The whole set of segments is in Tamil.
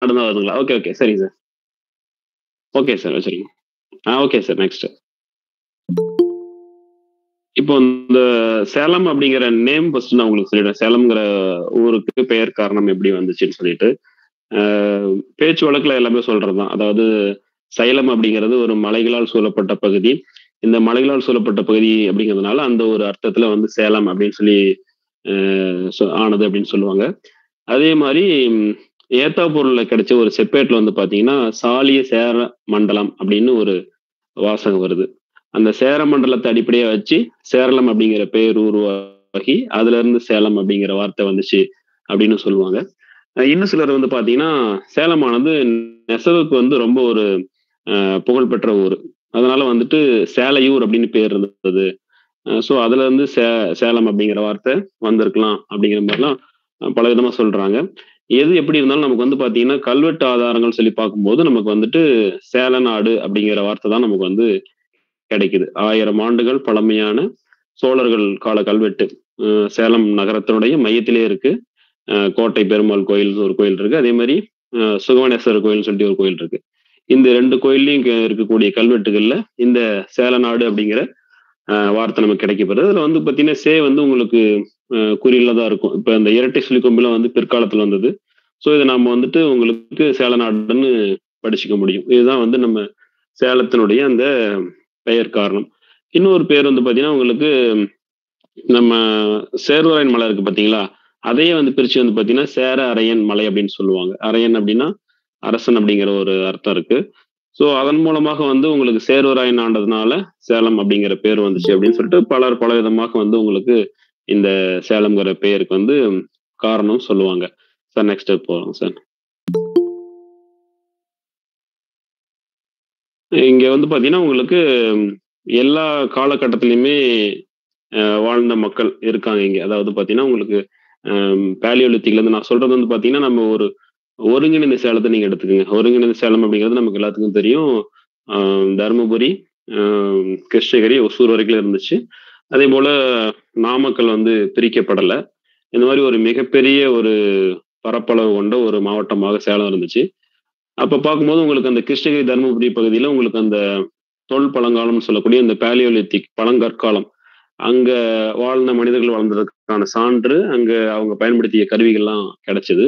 மட்டும் தான் வருதுங்களா? Okay, okay. சரிங்க சார். Okay sir. வச்சுருங்க. Okay sir. நெக்ஸ்ட். இப்போ இந்த சேலம் அப்படிங்கிற நேம் ஃபர்ஸ்ட் நான் உங்களுக்கு சொல்லிடுறேன். சேலம்ங்கிற ஊருக்கு பெயர் காரணம் எப்படி வந்துச்சுன்னு சொல்லிட்டு. அ பேச்சு வழக்குல எல்லாமே சொல்றது தான். அதாவது சைலம் அப்படிங்கிறது ஒரு மலைகளால் சூழப்பட்ட பகுதி. இந்த மலைகளால் சூழப்பட்ட பகுதி அப்படிங்கிறதுனால, அந்த ஒரு அர்த்தத்துல வந்து சேலம் அப்படின்னு சொல்லி அ ஆனது அப்படின்னு சொல்லுவாங்க. அதே மாரி ஏத்தாப்பூர்ல கிடைச்ச ஒரு செப்பேட்ல வந்து பார்த்தீங்கன்னா, சாலிய சேர மண்டலம் அப்படின்னு ஒரு வாசகம் வருது. அந்த சேர மண்டலத்த அடிப்படையா வச்சு, சேரளம் அப்படிங்கிற பெயர் உருவாகி, அதுலருந்து சேலம் அப்படிங்கிற வார்த்தை வந்துச்சு அப்படின்னு சொல்லுவாங்க. இன்னும் சிலர் வந்து பார்த்தீங்கன்னா, சேலமானது நெசவுக்கு வந்து ரொம்ப ஒரு புகழ்பெற்ற ஊரு. அதனால வந்துட்டு சேலையூர் அப்படின்னு பேர் இருந்தது. ஸோ அதுலருந்து சேலம் அப்படிங்கிற வார்த்தை வந்திருக்கலாம் அப்படிங்கிற மாரிலாம் பலவிதமா சொல்றாங்க. எது எப்படி இருந்தாலும் நமக்கு வந்து பார்த்தீங்கன்னா, கல்வெட்டு ஆதாரங்கள் சொல்லி பார்க்கும்போது, நமக்கு வந்துட்டு சேலநாடு அப்படிங்கிற வார்த்தை தான் நமக்கு வந்து கிடைக்குது. 1000 ஆண்டுகள் பழமையான சோழர்கள் கால கல்வெட்டு. சேலம் நகரத்தினுடைய மையத்திலே இருக்கு. கோட்டை பெருமாள் கோயில்னு ஒரு கோயில் இருக்கு. அதே மாரி சுகவனேஸ்வரர் கோயில்னு சொல்லிட்டு ஒரு கோயில் இருக்கு. இந்த 2 கோயில்லயும் இருக்கக்கூடிய கல்வெட்டுகள்ல இந்த சேலநாடு அப்படிங்கிற வார்த்தை நமக்கு கிடைக்கப்பெறுது. அதுல வந்து பார்த்தீங்கன்னா, வந்து உங்களுக்கு குறில்ல தான் இருக்கும். இப்ப இந்த இரட்டை சுழிக்கொம்பிலாம் வந்து பிற்காலத்துல வந்தது. ஸோ இத நாம வந்துட்டு உங்களுக்கு சேலநாடுன்னு படிச்சுக்க முடியும். இதுதான் வந்து நம்ம சேலத்தினுடைய அந்த பெயர் காரணம். இன்னொரு பேர் வந்து பார்த்தீங்கன்னா, உங்களுக்கு நம்ம சேர்வராயன் மலை இருக்கு பார்த்தீங்களா? அதையே வந்து பிரிச்சு வந்து பார்த்தீங்கன்னா, சேர அரையன் மலை அப்படின்னு சொல்லுவாங்க. அரையன் அப்படின்னா, அரசன் அப்படிங்கிற ஒரு அர்த்தம் இருக்கு. ஸோ அதன் மூலமாக வந்து உங்களுக்கு சேர்வராயன் ஆண்டதுனால, சேலம் அப்படிங்கிற பேர் வந்துச்சு அப்படின்னு சொல்லிட்டு பலர் பலவிதமாக வந்து உங்களுக்கு இந்த சேலம்ங்கிற பெயருக்கு வந்து காரணம் சொல்லுவாங்க. சார் நெக்ஸ்ட் போறோம் சார். இங்க வந்து பார்த்தீங்கன்னா, உங்களுக்கு எல்லா காலகட்டத்திலயுமே வாழ்ந்த மக்கள் இருக்காங்க இங்க. அதாவது பார்த்தீங்கன்னா, உங்களுக்கு பேலியோலித்திக்லேருந்து நான் சொல்றது வந்து பார்த்தீங்கன்னா, நம்ம ஒரு ஒருங்கிணைந்த சேலத்த நீங்க எடுத்துக்கங்க. ஒருங்கிணைந்த சேலம் அப்படிங்கிறது நமக்கு எல்லாத்துக்கும் தெரியும். அ தர்மபுரி, அ கிருஷ்ணகிரி, ஒசூர் வரைக்கும் இருந்துச்சு. அதேபோல நாமக்கல் வந்து பிரிக்கப்படல. இந்த மாரி ஒரு மிகப்பெரிய ஒரு பரப்பளவு கொண்ட ஒரு மாவட்டமாக சேலம் இருந்துச்சு. அப்ப பார்க்கும்போது உங்களுக்கு அந்த கிருஷ்ணகிரி, தர்மபுரி பகுதியில உங்களுக்கு அந்த தொல் பழங்காலம்னு சொல்லக்கூடிய இந்த பேலியோலித்திக் பழங்கற்காலம். அங்க வாழ்ந்த மனிதர்கள் வாழ்ந்ததற்கான சான்று, அங்க அவங்க பயன்படுத்திய கருவிகள்லாம் கிடைச்சது.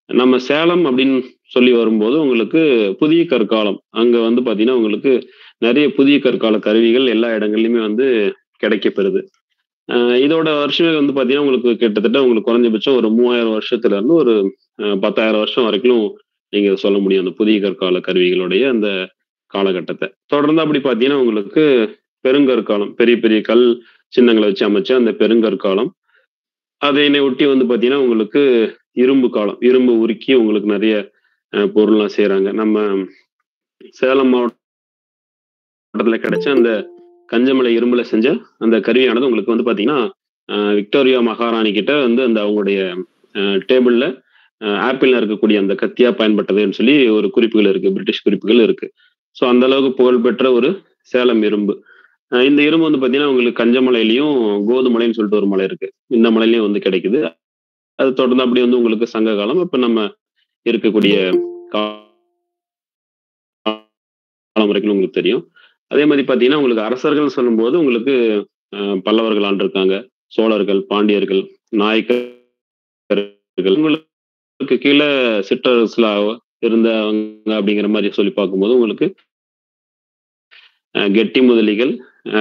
நம்ம சேலம் அப்படின்னு சொல்லி வரும்போது உங்களுக்கு புதிய கற்காலம். அங்க வந்து பார்த்தீங்கன்னா, உங்களுக்கு நெறைய புதிய கற்கால கருவிகள் எல்லா இடங்கள்லயுமே வந்து கிடைக்கப்பெறுது. அ இதோட வருஷம் வந்து பார்த்தீங்கன்னா, உங்களுக்கு கிட்டத்தட்ட உங்களுக்கு குறைஞ்சபட்சம் ஒரு 3000 வருஷத்துல இருந்து ஒரு 10,000 வருஷம் வரைக்கும் நீங்க சொல்ல முடியும். அந்த புதிய கற்கால கருவிகளுடைய அந்த காலகட்டத்த. தொடர்ந்து அப்படி பார்த்தீங்கன்னா, உங்களுக்கு பெருங்கற்காலம். பெரிய பெரிய கல் சின்னங்கள வச்சு அமைச்ச அந்த பெருங்கற்காலம். அதனை ஒட்டி வந்து பார்த்தீங்கன்னா, உங்களுக்கு இரும்பு காலம். இரும்பு உருக்கி உங்களுக்கு நெறைய பொருள்லாம் செய்றாங்க. நம்ம சேலம் மாவட்டத்துல கிடைச்ச அந்த கஞ்சமலை இரும்புல செஞ்ச அந்த கருவியானது உங்களுக்கு வந்து பார்த்தீங்கன்னா, விக்டோரியா மகாராணி கிட்ட வந்து அந்த அவங்களுடைய டேபிள்ல ஆப்பிள்ல இருக்கக்கூடிய அந்த கத்தியா பயன்பட்டதுன்னு சொல்லி ஒரு குறிப்புகள் இருக்கு. பிரிட்டிஷ் குறிப்புகள் இருக்கு. ஸோ அந்த அளவுக்கு புகழ்பெற்ற ஒரு சேலம் இரும்பு. இந்த இரும்பு வந்து பார்த்தீங்கன்னா, உங்களுக்கு கஞ்சமலையிலயும், கோதுமலைன்னு சொல்லிட்டு ஒரு மலை இருக்கு. இந்த மலையிலயும் வந்து கிடைக்குது. அது தொடர்ந்து அப்படியே வந்து உங்களுக்கு சங்க காலம். இப்ப நம்ம இருக்கக்கூடிய காலம் வரைக்கும் உங்களுக்கு தெரியும். அதே மாரி பார்த்தீங்கன்னா, உங்களுக்கு அரசர்கள்னு சொல்லும்போது உங்களுக்கு பல்லவர்கள் ஆண்டிருக்காங்க. சோழர்கள், பாண்டியர்கள், நாயக்கர்கள் உங்களுக்கு கீழ சிற்றரசுல இருந்தவங்க அப்படிங்கிற மாரி சொல்லி பார்க்கும்போது உங்களுக்கு கெட்டி முதலிகள், அ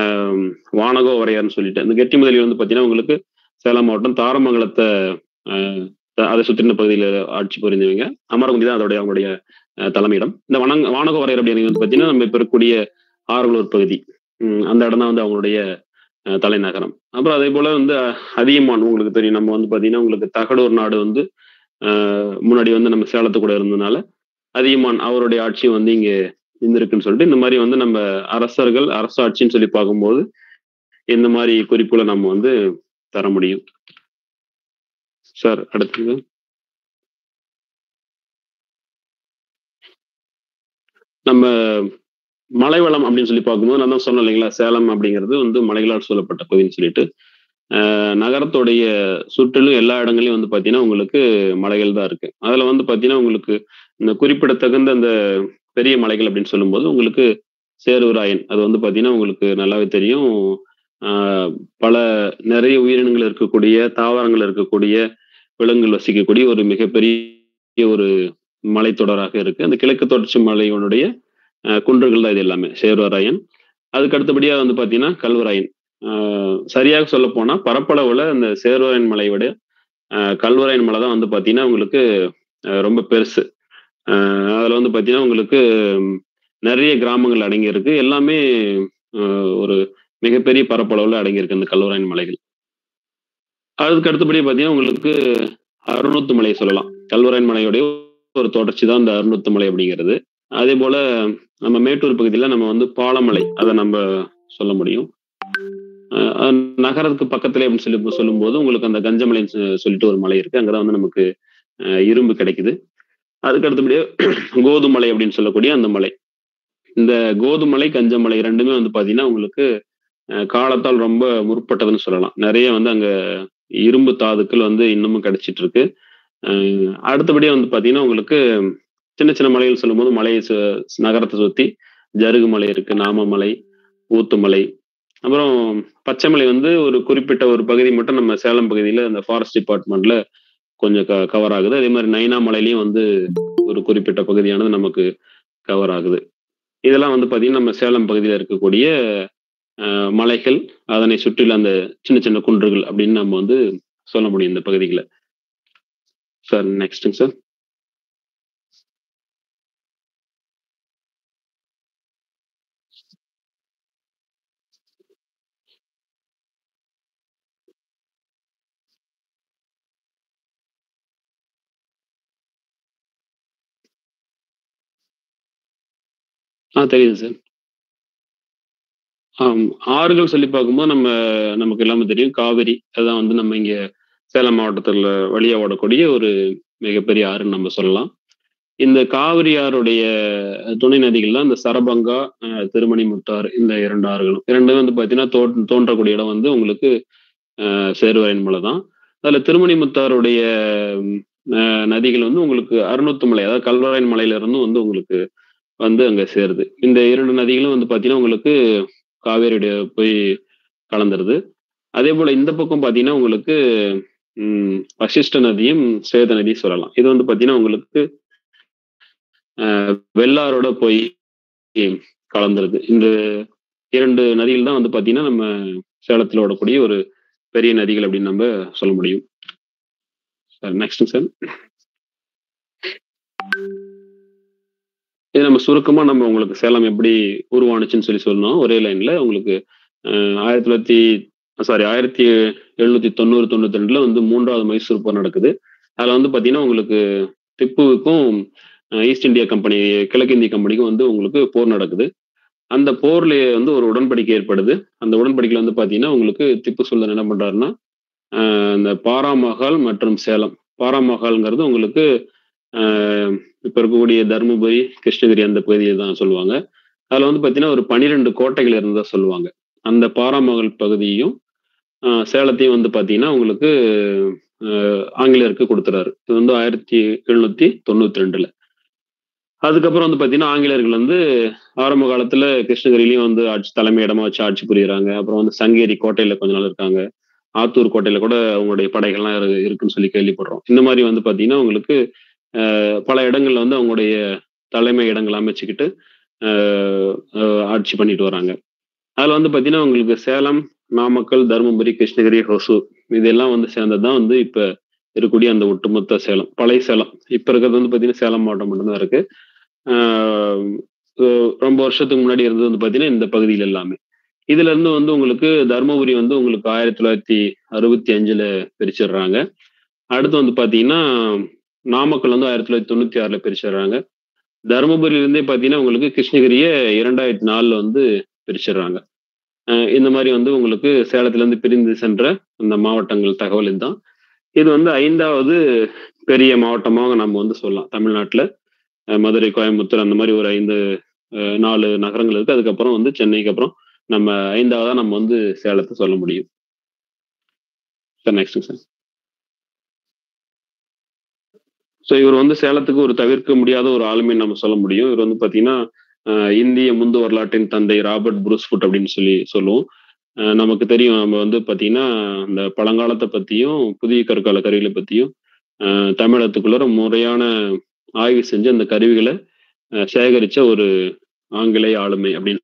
வானக உரையார்ன்னு சொல்லிட்டு. அந்த கெட்டி முதலிகள் வந்து பார்த்தீங்கன்னா, உங்களுக்கு சேலம் மாவட்டம் தாரமங்கலத்த அ அத சுத்தின பகுதியில ஆட்சி புரிந்தவங்க. அமரகுந்தி தான் அவங்களுடைய தலைமையிடம். இந்த வானக உரையர் அப்படிங்கிறது வந்து பார்த்தீங்கன்னா, நம்ம இப்ப இருக்கக்கூடிய ஆரவலூர் பகுதி. அந்த இடம் தான் வந்து அவங்களுடைய தலைநகரம். அப்புறம் அதேபோல வந்து அதியமான் உங்களுக்கு தெரியும். நம்ம வந்து பார்த்தீங்கன்னா, உங்களுக்கு தகடூர் நாடு வந்து அ முன்னாடி வந்து நம்ம சேலத்து கூட இருந்ததுனால, அதியமான் அவருடைய ஆட்சியும் வந்து இங்க இருந்திருக்குன்னு சொல்லிட்டு, இந்த மாரி வந்து நம்ம அரசர்கள், அரசாட்சின்னு சொல்லி பார்க்கும்போது, இந்த மாரி குறிப்புகள நம்ம வந்து தர முடியும். சார் அடுத்தது. நம்ம மலைவளம் அப்படின்னு சொல்லி பார்க்கும்போது, நான் தான் சொன்னேன் இல்லைங்களா? சேலம் அப்படிங்கிறது வந்து மலைகளால் சூழப்பட்ட பகுதின்னு சொல்லிட்டு. நகரத்துடைய சுற்றிலும் எல்லா இடங்கள்லயும் வந்து பார்த்தீங்கன்னா, உங்களுக்கு மலைகள் தான் இருக்கு. அதுல வந்து பார்த்தீங்கன்னா, உங்களுக்கு இந்த குறிப்பிடத்தகுந்த அந்த பெரிய மலைகள் அப்படின்னு சொல்லும்போது உங்களுக்கு சேர்வராயன். அது வந்து பார்த்தீங்கன்னா, உங்களுக்கு நல்லாவே தெரியும். ஆ பல நெறைய உயிரினங்கள் இருக்கக்கூடிய, தாவரங்கள் இருக்கக்கூடிய, விலங்குகள் வசிக்கக்கூடிய ஒரு மிகப்பெரிய ஒரு மலைத்தொடராக இருக்கு. அந்த கிழக்கு தொடர்ச்சி மலையினுடைய குன்றுகள் தான் இது எல்லாமே. சேர்வராயன். அதுக்கு அடுத்தபடியா வந்து பார்த்தீங்கன்னா, கல்வராயன். ஆ சரியாக சொல்லப்போனா பரப்பளவுல அந்த சேர்வராயன் மலைய விட கல்வராயன் மலை தான் வந்து பார்த்தீங்கன்னா, உங்களுக்கு ரொம்ப பெருசு. அதுல வந்து பார்த்தீங்கன்னா, உங்களுக்கு நெறைய கிராமங்கள் அடங்கியிருக்கு. எல்லாமே அ ஒரு மிகப்பெரிய பரப்பளவுல அடங்கியிருக்கு அந்த கல்வராயன் மலைகள். அதுக்கு அடுத்தபடி பார்த்தீங்கன்னா, உங்களுக்கு அருணோத்து மலை சொல்லலாம். கல்வராயன் மலையுடைய ஒரு தொடர்ச்சி தான் இந்த அருணோத்து மலை அப்படிங்கிறது. அதேபோல நம்ம மேட்டூர் பகுதியில நம்ம வந்து பாலமலை அத நம்ப சொல்ல முடியும். அ நகரத்துக்கு பக்கத்திலே அப்படின்னு சொல்லி சொல்லும்போது, உங்களுக்கு அந்த கஞ்சமலைன்னு சொல்லிட்டு ஒரு மலை இருக்கு. அங்க தான் வந்து நமக்கு இரும்பு கிடைக்குது. அதுக்கு அடுத்தபடியா கோதுமலை அப்படின்னு சொல்லக்கூடிய அந்த மலை. இந்த கோதுமலை, கஞ்சமலை 2மே வந்து பார்த்தீங்கன்னா, உங்களுக்கு காலத்தால் ரொம்ப முற்பட்டதுன்னு சொல்லலாம். நெறைய வந்து அங்க இரும்பு தாதுக்கள் வந்து இன்னமும் கிடைச்சிட்டு இருக்கு. அ அடுத்தபடியா வந்து பார்த்தீங்கன்னா, உங்களுக்கு சின்ன சின்ன மலைகள் சொல்லும்போது மலைய நகரத்த சுத்தி ஜருகு மலை இருக்கு, நாமமலை, ஊத்துமலை. அப்புறம் பச்சைமலை வந்து ஒரு குறிப்பிட்ட ஒரு பகுதி மட்டும் நம்ம சேலம் பகுதியில அந்த ஃபாரஸ்ட் டிபார்ட்மெண்ட்ல கொஞ்சம் கவர் ஆகுது. அதே மாரி நைனா மலையிலயும் வந்து ஒரு குறிப்பிட்ட பகுதியானது நமக்கு கவர் ஆகுது. இதெல்லாம் வந்து பார்த்தீங்கன்னா, நம்ம சேலம் பகுதியில இருக்கக்கூடிய மலைகள், அதனை சுற்றியுள்ள அந்த சின்ன சின்ன குன்றுகள் அப்படின்னு நம்ம வந்து சொல்ல முடியும் இந்த பகுதிகள. சார் நெக்ஸ்ட்டுங்க சார். தெரியுது சார். ஆம். ஆறுகள் சொல்லி பார்க்கும்போது நமக்கு எல்லாமே தெரியும். காவிரி அதுதான் வந்து நம்ம இங்க சேலம் மாவட்டத்துல வழியா ஓடக்கூடிய ஒரு மிகப்பெரிய ஆறுன்னு நம்ம சொல்லலாம். இந்த காவிரி ஆறுடைய துணை நதிகள் தான் இந்த சரபங்கா, திருமணிமுத்தாறு இந்த 2 ஆறுகளும். 2ம் வந்து பார்த்தீங்கன்னா, தோன்றக்கூடிய இடம் வந்து உங்களுக்கு சேர்வராயன் மலை தான். அதுல திருமணிமுத்தாறுடைய ம் அ நதிகள் வந்து உங்களுக்கு அருணோத்துமலை, அதாவது கல்வராயன் மலையிலிருந்தும் வந்து உங்களுக்கு வந்து அங்க சேருது. இந்த 2 நதிகளும் வந்து பார்த்தீங்கன்னா, உங்களுக்கு காவேரியுடைய போய் கலந்துருது. அதேபோல இந்த பக்கம் பார்த்தீங்கன்னா, உங்களுக்கு வசிஷ்ட நதியும், சேத நதியும் சொல்லலாம். இது வந்து பார்த்தீங்கன்னா, உங்களுக்கு வெள்ளாரோட போய் கலந்துருது. இந்த 2 நதிகள் தான் வந்து பார்த்தீங்கன்னா, நம்ம சேலத்துல ஓடக்கூடிய ஒரு பெரிய நதிகள் அப்படின்னு நம்ப சொல்ல முடியும். சார் நெக்ஸ்ட்டுங்க சார். இது நம்ம சுருக்கமா நம்ம உங்களுக்கு சேலம் எப்படி உருவானுச்சுன்னு சொல்லி சொன்னோம். ஒரே லைன்ல உங்களுக்கு அ 1900 சாரி 1790, 92ல வந்து 3வது மைசூர் போர் நடக்குது. அதுல வந்து பார்த்தீங்கன்னா, உங்களுக்கு திப்புவுக்கும் ஈஸ்ட் இந்தியா கம்பெனி, கிழக்கிந்திய கம்பெனிக்கும் வந்து உங்களுக்கு போர் நடக்குது. அந்த போர்ல வந்து ஒரு உடன்படிக்கை ஏற்படுது. அந்த உடன்படிக்கையில வந்து பார்த்தீங்கன்னா, உங்களுக்கு திப்பு சுல்தான் என்ன பண்றாருன்னா, இந்த பாராமஹால் மற்றும் சேலம். பாராமஹால்ங்கிறது உங்களுக்கு அ இப்ப இருக்கக்கூடிய தர்மபுரி, கிருஷ்ணகிரி அந்த பகுதிய தான் சொல்லுவாங்க. அதுல வந்து பார்த்தீங்கன்னா, ஒரு 12 கோட்டைகள் இருந்ததா சொல்லுவாங்க. அந்த பாராமஹால் பகுதியையும், சேலத்தையும் வந்து பார்த்தீங்கன்னா, உங்களுக்கு ஆங்கிலேயருக்கு குடுத்துறாரு. இது வந்து 1792ல. அதுக்கப்புறம் வந்து பார்த்தீங்கன்னா, ஆங்கிலேயர்கள் வந்து ஆரம்ப காலத்துல கிருஷ்ணகிரியிலயும் வந்து தலைமை இடமா வச்சு ஆட்சி புரியிறாங்க. அப்புறம் வந்து சங்கேரி கோட்டையில கொஞ்ச நாள் இருக்காங்க. ஆத்தூர் கோட்டையில கூட அவங்களுடைய படைகள்லாம் இருக்குன்னு சொல்லி கேள்விப்படுறோம். இந்த மாரி வந்து பார்த்தீங்கன்னா, உங்களுக்கு பல இடங்கள்ல வந்து அவங்களுடைய தலைமை இடங்கள அமைச்சுக்கிட்டு, அ அ ஆட்சி பண்ணிட்டு வராங்க. அதுல வந்து பார்த்தீங்கன்னா, உங்களுக்கு சேலம், நாமக்கல், தருமபுரி, கிருஷ்ணகிரி, ஹொசூர் இதெல்லாம் வந்து சேர்ந்தது தான் வந்து இப்ப இருக்கக்கூடிய அந்த ஒட்டுமொத்த சேலம். பழைய சேலம். இப்ப இருக்கிறது வந்து பார்த்தீங்கன்னா, சேலம் மாவட்டம் மட்டும் தான் இருக்கு. ஆ ஒ ரொம்ப வருஷத்துக்கு முன்னாடி இருந்தது வந்து பார்த்தீங்கன்னா, இந்த பகுதியில எல்லாமே. இதுலருந்து வந்து உங்களுக்கு தர்மபுரி வந்து உங்களுக்கு 1965ல பிரிச்சுடுறாங்க. அடுத்து வந்து பார்த்தீங்கன்னா, நாமக்கல் வந்து 1996ல பிரிச்சுடுறாங்க. தர்மபுரியிலிருந்தே பார்த்தீங்கன்னா, உங்களுக்கு கிருஷ்ணகிரிய 2004ல வந்து பிரிச்சுடுறாங்க. இந்த மாரி வந்து உங்களுக்கு சேலத்திலிருந்து பிரிந்து சென்ற அந்த மாவட்டங்கள் தகவல் இதுதான். இது வந்து 5வது பெரிய மாவட்டமாக நம்ம வந்து சொல்லலாம். தமிழ்நாட்ல. மதுரை, கோயம்புத்தூர் அந்த மாரி ஒரு 5 4 நகரங்கள் இருக்கு. அதுக்கப்புறம் வந்து சென்னைக்கு அப்புறம் நம்ம 5வதா நம்ம வந்து சேலத்த சொல்ல முடியும். சார் நெக்ஸ்ட்டுங்க சார். ஸோ இவர் வந்து சேலத்துக்கு ஒரு தவிர்க்க முடியாத ஒரு ஆளுமைன்னு நம்ம சொல்ல முடியும். இவர் வந்து பார்த்தீங்கன்னா, இந்திய முந்து வரலாற்றின் தந்தை ராபர்ட் புரூஸ்ஃபுட் அப்படின்னு சொல்லுவோம். நமக்கு தெரியும். நம்ம வந்து பார்த்தீங்கன்னா, அந்த பழங்காலத்த பத்தியும், புதிய கற்கால கருவிகள பத்தியும் தமிழகத்துக்குள்ளார முறையான ஆய்வு செஞ்சு அந்த கருவிகள சேகரிச்ச ஒரு ஆங்கிலேய ஆளுமை அப்படின்னு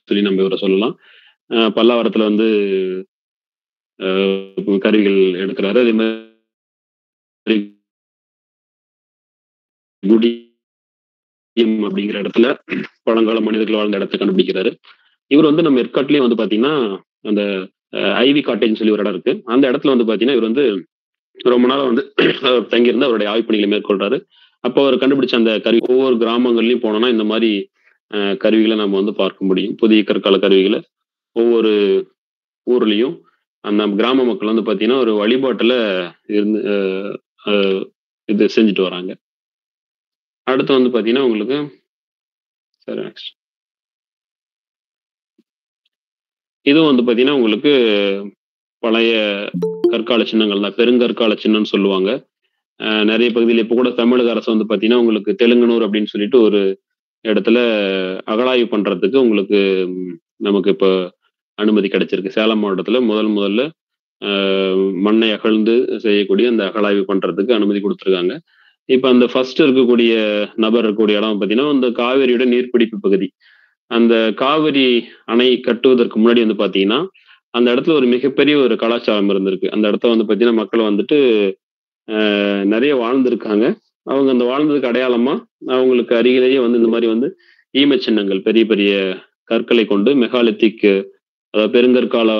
சொல்லி நம்ம இவர சொல்லலாம். பல்லாவரத்துல வந்து அ கருவிகள் எடுக்குறாரு. அதே மாரி குடியம் அப்படிங்கிற இடத்துல பழங்கால மனிதர்கள் வாழ்ந்த இடத்த கண்டுபிடிக்கிறாரு. இவர் வந்து நம்ம ஏற்காட்லயே வந்து பார்த்தீங்கன்னா, அந்த ஐவி காட்டேஜ்ன்னு சொல்லி ஒரு இடம் இருக்கு. அந்த இடத்துல வந்து பார்த்தீங்கன்னா, இவர் வந்து ரொம்ப நாளா வந்து தங்கியிருந்து அவருடைய ஆய்வுப் பணிகளை மேற்கொள்றாரு. அப்போ அவர் கண்டுபிடிச்ச அந்த கருவி ஒவ்வொரு கிராமங்கள்லயும் போனோம்னா, இந்த மாரி கருவிகள நம்ம வந்து பார்க்க முடியும். புதிய கற்கால கருவிகள ஒவ்வொரு ஊர்லயும் அந்த கிராம மக்கள் வந்து பார்த்தீங்கன்னா, ஒரு வழிபாட்டுல இருந்து அ அ இது செஞ்சுட்டு வராங்க. அடுத்து வந்து பார்த்தீங்கன்னா, உங்களுக்கு சரி நெக்ஸ்ட். இதுவும் வந்து பார்த்தீங்கன்னா, உங்களுக்கு பழைய கற்கால சின்னங்கள் தான். பெருங்கற்கால சின்னம்னு சொல்லுவாங்க. நெறைய பகுதியில இப்ப கூட தமிழக அரசு வந்து பார்த்தீங்கன்னா, உங்களுக்கு தெலுங்கனூர் அப்படின்னு சொல்லிட்டு ஒரு இடத்துல அகழாய்வு பண்றதுக்கு உங்களுக்கு நமக்கு இப்ப அனுமதி கிடைச்சிருக்கு. சேலம் மாவட்டத்துல முதல்ல அ மண்ணை அகழ்ந்து செய்யக்கூடிய அந்த அகழாய்வு பண்றதுக்கு அனுமதி குடுத்துருக்காங்க. இப்ப அந்த ஃபர்ஸ்ட் இருக்கக்கூடிய நபர் இருக்கக்கூடிய இடம் பார்த்தீங்கன்னா, இந்த காவேரியோட நீர்பிடிப்பு பகுதி. அந்த காவிரி அணை கட்டுவதற்கு முன்னாடி வந்து பார்த்தீங்கன்னா, அந்த இடத்துல ஒரு மிகப்பெரிய ஒரு கலாச்சாரம் இருந்திருக்கு. அந்த இடத்த வந்து பார்த்தீங்கன்னா, மக்கள் வந்துட்டு நெறைய வாழ்ந்திருக்காங்க. அவங்க அந்த வாழ்ந்ததுக்கு அடையாளமா, அவங்களுக்கு அருகிலேயே வந்து இந்த மாரி வந்து ஈமச் சின்னங்கள் பெரிய பெரிய கற்களை கொண்டு மெகாலித்திக் அதாவது பெருங்கற்கால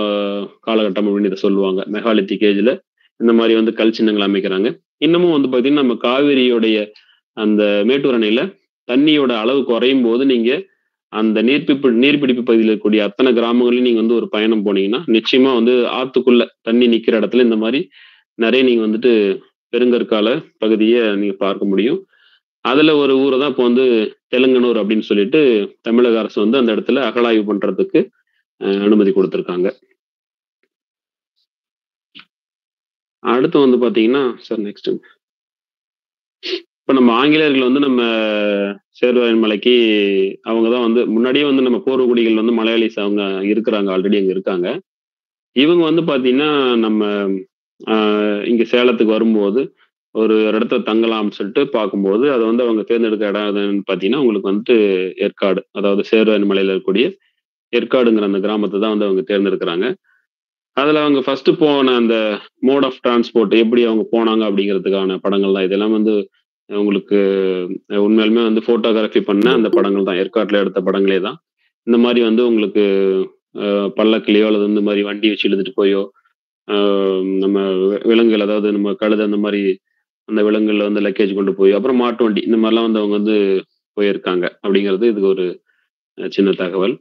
காலகட்டம் அப்படின்னு இத சொல்லுவாங்க. மெகாலித்திக் ஏஜ்ல இந்த மாரி வந்து கல் சின்னங்கள் அமைக்கிறாங்க. இன்னமும் வந்து பார்த்தீங்கன்னா, நம்ம காவிரியுடைய அந்த மேட்டூர் அணையில தண்ணியோட அளவு குறையும்போது நீங்க அந்த நீர்பிடிப்பு பகுதியில இருக்கக்கூடிய அத்தன கிராமங்களையும் நீங்க வந்து ஒரு பயணம் போனீங்கன்னா, நிச்சயமா வந்து ஆத்துக்குள்ள தண்ணி நிக்கிற இடத்துல இந்த மாரி நெறைய நீங்க வந்துட்டு பெருங்கற்கால பகுதிய நீங்க பார்க்க முடியும். அதுல ஒரு ஊர தான் இப்ப வந்து தெலுங்கனூர் அப்படின்னு சொல்லிட்டு தமிழக அரசு வந்து அந்த இடத்துல அகழாய்வு பண்றதுக்கு அனுமதி குடுத்திருக்காங்க. அடுத்து வந்து பார்த்தீங்கன்னா சார் நெக்ஸ்ட். இப்ப நம்ம ஆங்கிலேயர்கள் வந்து நம்ம சேர்வராயன் மலைக்கு அவங்க தான் வந்து முன்னாடியே வந்து நம்ம பூர்வகுடிகள் வந்து மலையாளிஸ் அவங்க இருக்கிறாங்க. ஆல்ரெடி அங்க இருக்காங்க. இவங்க வந்து பார்த்தீங்கன்னா, நம்ம அ இங்க சேலத்துக்கு வரும்போது, ஒரு இடத்துல தங்கலாம்னு சொல்லிட்டு பார்க்கும்போது, அத வந்து அவங்க தேர்ந்தெடுத்த இடம் எதுன்னு பார்த்தீங்கன்னா, உங்களுக்கு வந்துட்டு ஏற்காடு. அதாவது சேர்வராயன் மலையில இருக்கக்கூடிய ஏற்காடுங்கிற அந்த கிராமத்த தான் வந்து அவங்க தேர்ந்தெடுக்கிறாங்க. அதுல அவங்க ஃபர்ஸ்ட்டு போன அந்த மோட் ஆஃப் டிரான்ஸ்போர்ட் எப்படி அவங்க போனாங்க அப்படிங்கிறதுக்கான படங்கள் தான். இதெல்லாம் வந்து உங்களுக்கு உண்மையாலுமே வந்து ஃபோட்டோகிராஃபி பண்ண அந்த படங்கள் தான். ஏற்காட்ல எடுத்த படங்களே தான். இந்த மாரி வந்து உங்களுக்கு அ பல்லக்குலயோ அல்லது இந்த மாரி வண்டி வச்சு இழுத்துட்டு போயோ, அ நம்ம விலங்குகள் அதாவது நம்ம கழுதை அந்த மாரி அந்த விலங்குகள்ல வந்து லக்கேஜ் கொண்டு போய், அப்புறம் மாட்டு வண்டி இந்த மாரிலாம் வந்து அவங்க வந்து போயிருக்காங்க. அப்படிங்கிறது இதுக்கு ஒரு சின்ன தகவல்.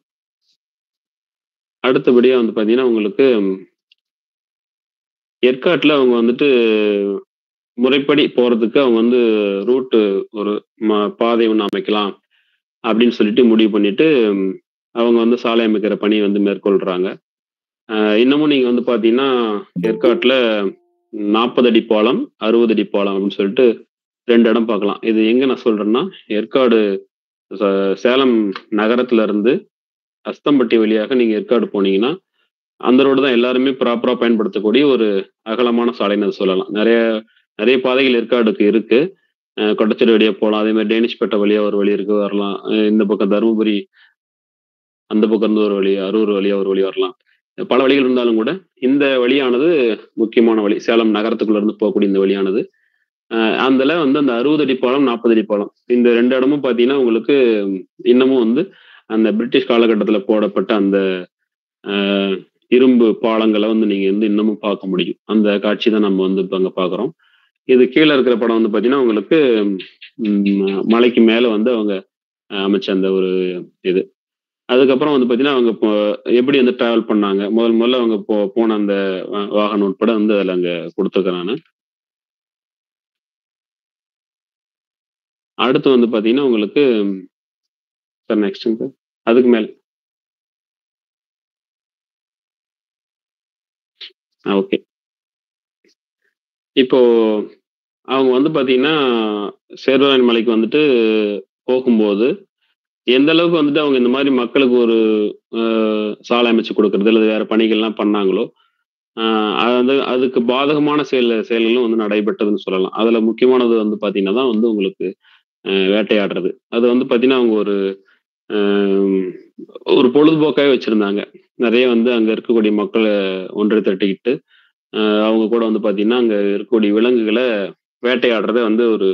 அடுத்தபடியா வந்து பார்த்தீங்கன்னா, உங்களுக்கு ஏற்காட்ல அவங்க வந்துட்டு முறைப்படி போறதுக்கு அவங்க வந்து ரூட் ஒரு பாதை ஒண்ணு அமைக்கலாம் அப்படின்னு சொல்லிட்டு முடிவு பண்ணிட்டு, அவங்க வந்து சாலை அமைக்கிற பணிய வந்து மேற்கொள்றாங்க. அ இன்னமும் நீங்க வந்து பார்த்தீங்கன்னா, ஏற்காட்ல 40 அடி பாலம், 60 அடி பாலம் அப்படின்னு சொல்லிட்டு 2 இடம் பார்க்கலாம். இது எங்க நான் சொல்றேன்னா, ஏற்காடு ச சேலம் நகரத்துல இருந்து அஸ்தம்பட்டி வழியாக நீங்க ஏற்காடு போனீங்கன்னா, அந்த ரோடு தான் எல்லாருமே ப்ராப்பரா பயன்படுத்தக்கூடிய ஒரு அகலமான சாலைன்னு அத சொல்லலாம். நெறைய நெறைய பாதைகள் ஏற்காடுக்கு இருக்கு. கொட்டச்சேரி வழியா போலாம். அதே மாரி டேனிஷ்பேட்டை வழியா ஒரு வழி இருக்கு வரலாம். இந்த பக்கம் தருமபுரி அந்த பக்கம் இருந்து ஒரு வழி, அரூர் வழியா ஒரு வழி வரலாம். பல வழிகள் இருந்தாலும் கூட, இந்த வழியானது முக்கியமான வழி. சேலம் நகரத்துக்குள்ள இருந்து போகக்கூடிய இந்த வழியானது. அ அதுல வந்து அந்த 60 அடி பாலம், 40 அடி பாலம். இந்த 2 இடமும் பார்த்தீங்கன்னா, உங்களுக்கு இன்னமும் வந்து அந்த பிரிட்டிஷ் காலகட்டத்தில போடப்பட்ட அந்த அ இரும்பு பாலங்கள வந்து நீங்க வந்து இன்னமும் பார்க்க முடியும். அந்த காட்சி தான் நம்ம வந்து இப்ப அங்க பார்க்குறோம். இது கீழ இருக்கிற படம் வந்து பார்த்தீங்கன்னா, உங்களுக்கு மலைக்கு மேல வந்து அவங்க அமைச்ச அந்த ஒரு இது. அதுக்கப்புறம் வந்து பார்த்தீங்கன்னா, அவங்க இப்போ எப்படி வந்து டிராவல் பண்ணாங்க? முதல்ல அவங்க போன அந்த வாகனம் உட்பட வந்து அதுல அங்க குடுத்துருக்கேன் நானு. அடுத்து வந்து பார்த்தீங்கன்னா, உங்களுக்கு சார் நெக்ஸ்ட்டுங்க சார். அதுக்கு மேல. ஓகே. இப்போ அவங்க வந்து பார்த்தீங்கன்னா, சேர்வராயன் மலைக்கு வந்துட்டு போகும்போது, எந்த அளவுக்கு வந்துட்டு அவங்க இந்த மாரி மக்களுக்கு ஒரு அ சாலை அமைச்சு குடுக்குறது, அல்லது வேற பணிகள்லாம் பண்ணாங்களோ, அ அது வந்து அதுக்கு பாதகமான செயல்களும் வந்து நடைபெற்றதுன்னு சொல்லலாம். அதுல முக்கியமானது வந்து பார்த்தீங்கன்னா தான் வந்து உங்களுக்கு வேட்டையாடுறது. அது வந்து பார்த்தீங்கன்னா, அவங்க ஒரு அ ஒரு பொழுதுபோக்காவே வச்சிருந்தாங்க. நெறைய வந்து அங்க இருக்கக்கூடிய மக்கள ஒன்று திரட்டிக்கிட்டு, அவங்க கூட வந்து பார்த்தீங்கன்னா, அங்க இருக்கக்கூடிய விலங்குகள வேட்டையாடுறத வந்து ஒரு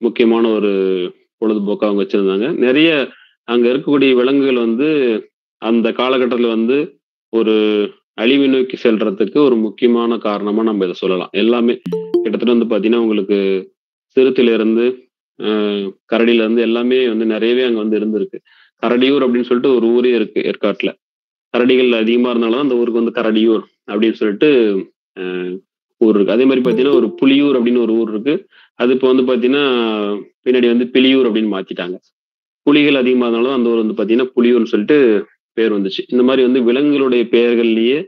முக்கியமான ஒரு பொழுதுபோக்கா அவங்க வச்சிருந்தாங்க. நெறைய அங்க இருக்கக்கூடிய விலங்குகள் வந்து அந்த காலகட்டத்தில வந்து ஒரு அழிவை நோக்கி செல்றதுக்கு ஒரு முக்கியமான காரணமா நம்ம இத சொல்லலாம். எல்லாமே கிட்டத்தட்ட வந்து பார்த்தீங்கன்னா, உங்களுக்கு சிறுத்தையிலிருந்து, அ கரடியிலருந்து எல்லாமே வந்து நெறையவே அங்க வந்து இருந்திருக்கு. கரடியூர் அப்படின்னு சொல்லிட்டு ஒரு ஊரே இருக்கு ஏற்காட்ல. கரடிகள் அதிகமா இருந்தனால தான் அந்த ஊருக்கு வந்து கரடியூர் அப்படின்னு சொல்லிட்டு அ ஊர் இருக்கு. அதே மாரி பார்த்தீங்கன்னா, ஒரு புலியூர் அப்படின்னு ஒரு ஊர் இருக்கு. அது இப்ப வந்து பார்த்தீங்கன்னா, பின்னாடி வந்து பிலியூர் அப்படின்னு மாத்திட்டாங்க. புலிகள் அதிகமா இருந்தனால தான் அந்த ஊர் வந்து பார்த்தீங்கன்னா, புலியூர்ன்னு சொல்லிட்டு பேர் வந்துச்சு. இந்த மாரி வந்து விலங்குகளுடைய பெயர்கள்லயே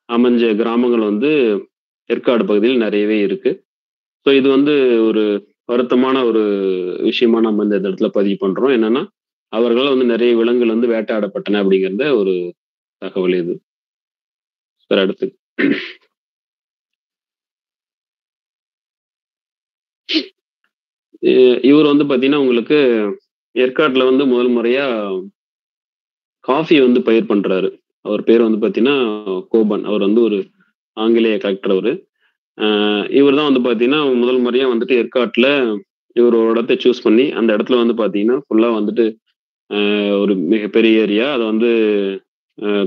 அமைஞ்ச கிராமங்கள் வந்து ஏற்காடு பகுதியில் நெறையவே இருக்கு. ஸோ இது வந்து ஒரு வருத்தமான ஒரு விஷயமா நம்ம இந்த இடத்துல பதிவு பண்றோம். என்னன்னா, அவர்களால் வந்து நெறைய விலங்குகள் வந்து வேட்டையாடப்பட்டன அப்படிங்கிறத ஒரு தகவல் இது. வேற அடுத்து. இ இவரு வந்து பார்த்தீங்கன்னா, உங்களுக்கு ஏற்காட்ல வந்து முதல் முறையா காஃபி வந்து பயிர் பண்றாரு. அவர் பேரு வந்து பார்த்தீங்கன்னா, கோபன். அவர் வந்து ஒரு ஆங்கிலேய கலெக்டர் அவரு. அ இவரு தான் வந்து பார்த்தீங்கன்னா, முதல் முறையா வந்துட்டு ஏற்காட்ல இவரு ஒரு இடத்த சூஸ் பண்ணி, அந்த இடத்துல வந்து பார்த்தீங்கன்னா, ஃபுல்லா வந்துட்டு ஒரு மிகப்பெரிய ஏரியா. அத வந்து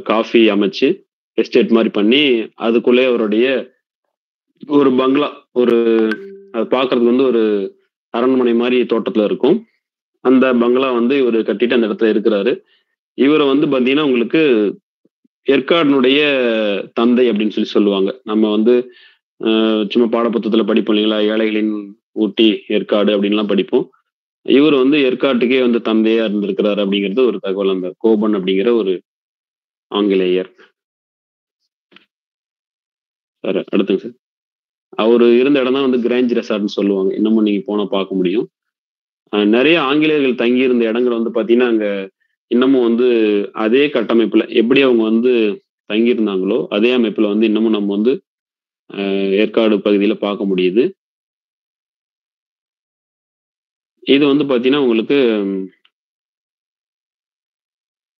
காஃபி அமைச்சு, எஸ்டேட் மாரி பண்ணி, அதுக்குள்ளயே அவருடைய ஒரு பங்களா, ஒரு அது பார்க்கறதுக்கு வந்து ஒரு அரண்மனை மாரி தோற்றத்துல இருக்கும். அந்த பங்களா வந்து இவரு கட்டிட்டு அந்த இடத்துல இருக்கிறாரு. இவர வந்து பார்த்தீங்கன்னா, உங்களுக்கு ஏற்காடினுடைய தந்தை அப்படின்னு சொல்லி சொல்லுவாங்க. நம்ம வந்து சும்மா பாடப்புத்தகத்துல படிப்போம் இல்லைங்களா? ஏழைகளின் ஊட்டி, ஏற்காடு அப்படின்லாம் படிப்போம். இவரு வந்து ஏற்காட்டுக்கே வந்து தந்தையா இருந்திருக்கிறாரு அப்படிங்கிறது ஒரு தகவல். அந்த கோபன் அப்படிங்கிற ஒரு ஆங்கிலேயர். வேற அடுத்துங்க சார். அவரு இருந்த இடம் தான் வந்து கிராஞ்ச் ரெசார்ட்ன்னு சொல்லுவாங்க. இன்னமும் நீங்க போனா பார்க்க முடியும். நெறைய ஆங்கிலேயர்கள் தங்கியிருந்த இடங்கள் வந்து பார்த்தீங்கன்னா, அங்க இன்னமும் வந்து அதே கட்டமைப்புல எப்படி அவங்க வந்து தங்கியிருந்தாங்களோ, அதே அமைப்புல வந்து இன்னமும் நம்ம வந்து ஏற்காடு பகுதியில பார்க்க முடியுது. இது வந்து பார்த்தீங்கன்னா, உங்களுக்கு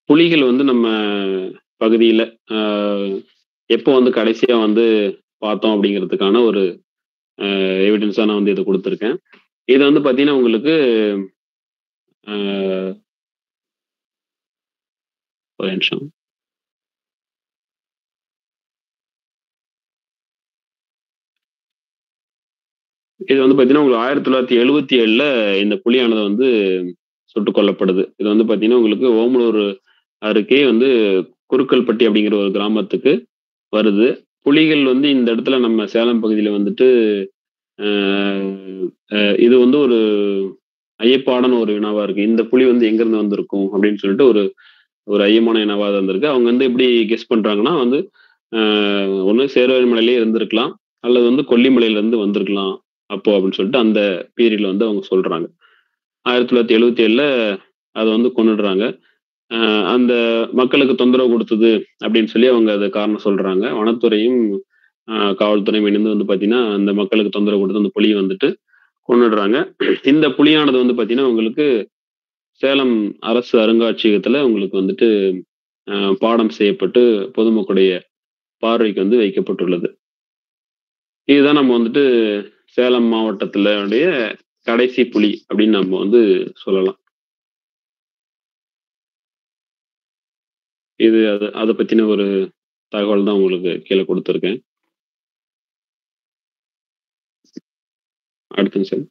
புலிகள் வந்து நம்ம பகுதியில அ எப்போ வந்து கடைசியா வந்து பார்த்தோம் அப்படிங்கிறதுக்கான ஒரு எவிடன்ஸா நான் வந்து இத குடுத்துருக்கேன். இது வந்து பார்த்தீங்கன்னா, உங்களுக்கு அ ஒரே நிமிஷம். இது வந்து பார்த்தீங்கன்னா, உங்களுக்கு 1977ல இந்த புலியானது வந்து சுட்டுக் கொல்லப்படுது. இது வந்து பார்த்தீங்கன்னா, உங்களுக்கு ஓமலூர் அருகே வந்து குருக்கல்பட்டி அப்படிங்கிற ஒரு கிராமத்துக்கு வருது. புலிகள் வந்து இந்த இடத்துல நம்ம சேலம் பகுதியில வந்துட்டு அ அ இது வந்து ஒரு ஐயப்பாடான ஒரு வினாவா இருக்கு. இந்த புலி வந்து எங்கருந்து வந்திருக்கும்? அப்படின்னு சொல்லிட்டு ஒரு ஒரு ஐயமான வினாவா இருந்திருக்கு. அவங்க வந்து எப்படி கெஸ் பண்றாங்கன்னா வந்து, அ ஒண்ணு சேர்வராயன் மலையிலேயே இருந்திருக்கலாம். அல்லது வந்து கொல்லிமலையிலருந்து வந்திருக்கலாம். அப்போ அப்படின்னு சொல்லிட்டு அந்த பீரியட்ல வந்து அவங்க சொல்றாங்க. 1977ல அத வந்து கொன்னுடுறாங்க. அ அந்த மக்களுக்கு தொந்தரவு குடுத்தது அப்படின்னு சொல்லி அவங்க அத காரணம் சொல்றாங்க. வனத்துறையும், காவல்துறையும் இணைந்து வந்து பார்த்தீங்கன்னா, அந்த மக்களுக்கு தொந்தரவு குடுத்து அந்த புலிய வந்துட்டு கொன்னுடுறாங்க. இந்த புலியானது வந்து பார்த்தீங்கன்னா, உங்களுக்கு சேலம் அரசு அருங்காட்சியகத்துல உங்களுக்கு வந்துட்டு அ பாடம் செய்யப்பட்டு பொதுமக்களுடைய பார்வைக்கு வந்து வைக்கப்பட்டுள்ளது. இதுதான் நம்ம வந்துட்டு சேலம் மாவட்டத்துல உடைய கடைசி புலி அப்படின்னு நம்ம வந்து சொல்லலாம். இது அத அத பத்தின ஒரு தகவல் தான் உங்களுக்கு கீழ குடுத்துருக்கேன். அடுத்துங்க சார்.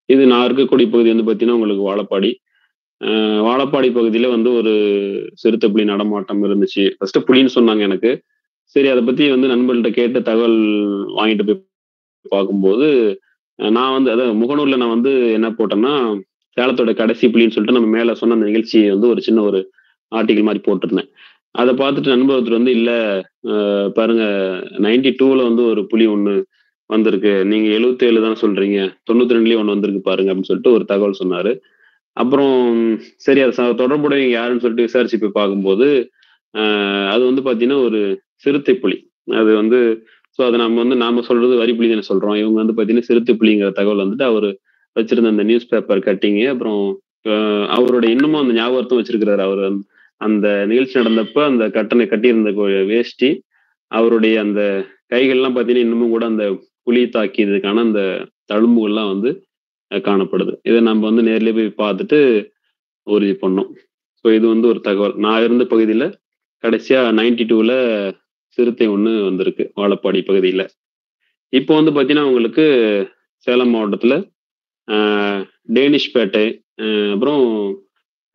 இது நான் இருக்கக்கூடிய பகுதி வந்து பார்த்தீங்கன்னா, உங்களுக்கு வாழப்பாடி. வாழப்பாடி பகுதியில வந்து ஒரு சிறுத்தை புலி நடமாட்டம் இருந்துச்சு. ஃபர்ஸ்ட்டு புலின்னு சொன்னாங்க எனக்கு. சரி அத பத்தி வந்து நண்பர்கள்ட்ட கேட்டு தகவல் வாங்கிட்டு போய் பார்க்கும்போது, நான் வந்து அதான் முகநூல்ல நான் வந்து என்ன போட்டேன்னா, சேலத்தோட கடைசி புலின்னு சொல்லிட்டு நம்ம மேல சொன்ன அந்த நிகழ்ச்சிய வந்து ஒரு சின்ன ஒரு ஆர்டிக்கிள் மாரி போட்டிருந்தேன். அத பார்த்துட்டு நண்பர் ஒருத்தர் வந்து, "இல்ல பாருங்க 92ல வந்து ஒரு புலி ஒண்ணு வந்திருக்கு. நீங்க 77 தானே சொல்றீங்க. 92லயும் ஒண்ணு வந்திருக்கு பாருங்க" அப்படின்னு சொல்லிட்டு ஒரு தகவல் சொன்னாரு. அப்புறம் சரி அது தொடர்புடையவங்க யாருன்னு சொல்லிட்டு விசாரிச்சு போய் பார்க்கும்போது, அ அது வந்து பார்த்தீங்கன்னா, ஒரு சிறுத்தை புலி. அது வந்து அத நாம சொல்றது வரி புலி தானே சொல்றோம். இவங்க வந்து பார்த்தீங்கன்னா, சிறுத்தை புலிங்கிற தகவல் வந்துட்டு அவரு வச்சிருந்த அந்த நியூஸ் பேப்பர் கட்டிங்கு, அப்புறம் அ அவருடைய இன்னமும் அந்த ஞாபகத்தும் வச்சிருக்கிறாரு. அவரு அந்த நிகழ்ச்சி நடந்தப்ப அந்த கட்டியிருந்த வேஷ்டி, அவருடைய அந்த கைகள்லாம் பார்த்தீங்கன்னா, இன்னமும் கூட அந்த புலி தாக்கியதுக்கான அந்த தழும்புகள்லாம் வந்து காணப்படுது. இத நம்ம வந்து நேர்லயே போய் பார்த்துட்டு உறுதி பண்ணோம். இது வந்து ஒரு தகவல். நான் இருந்த பகுதியில கடைசியா 92ல சிறுத்தை ஒண்ணு வந்திருக்கு. வாழப்பாடி பகுதியில. இப்போ வந்து பார்த்தீங்கன்னா, உங்களுக்கு சேலம் மாவட்டத்தில அ டேனிஷ்பேட்டை, அப்புறம்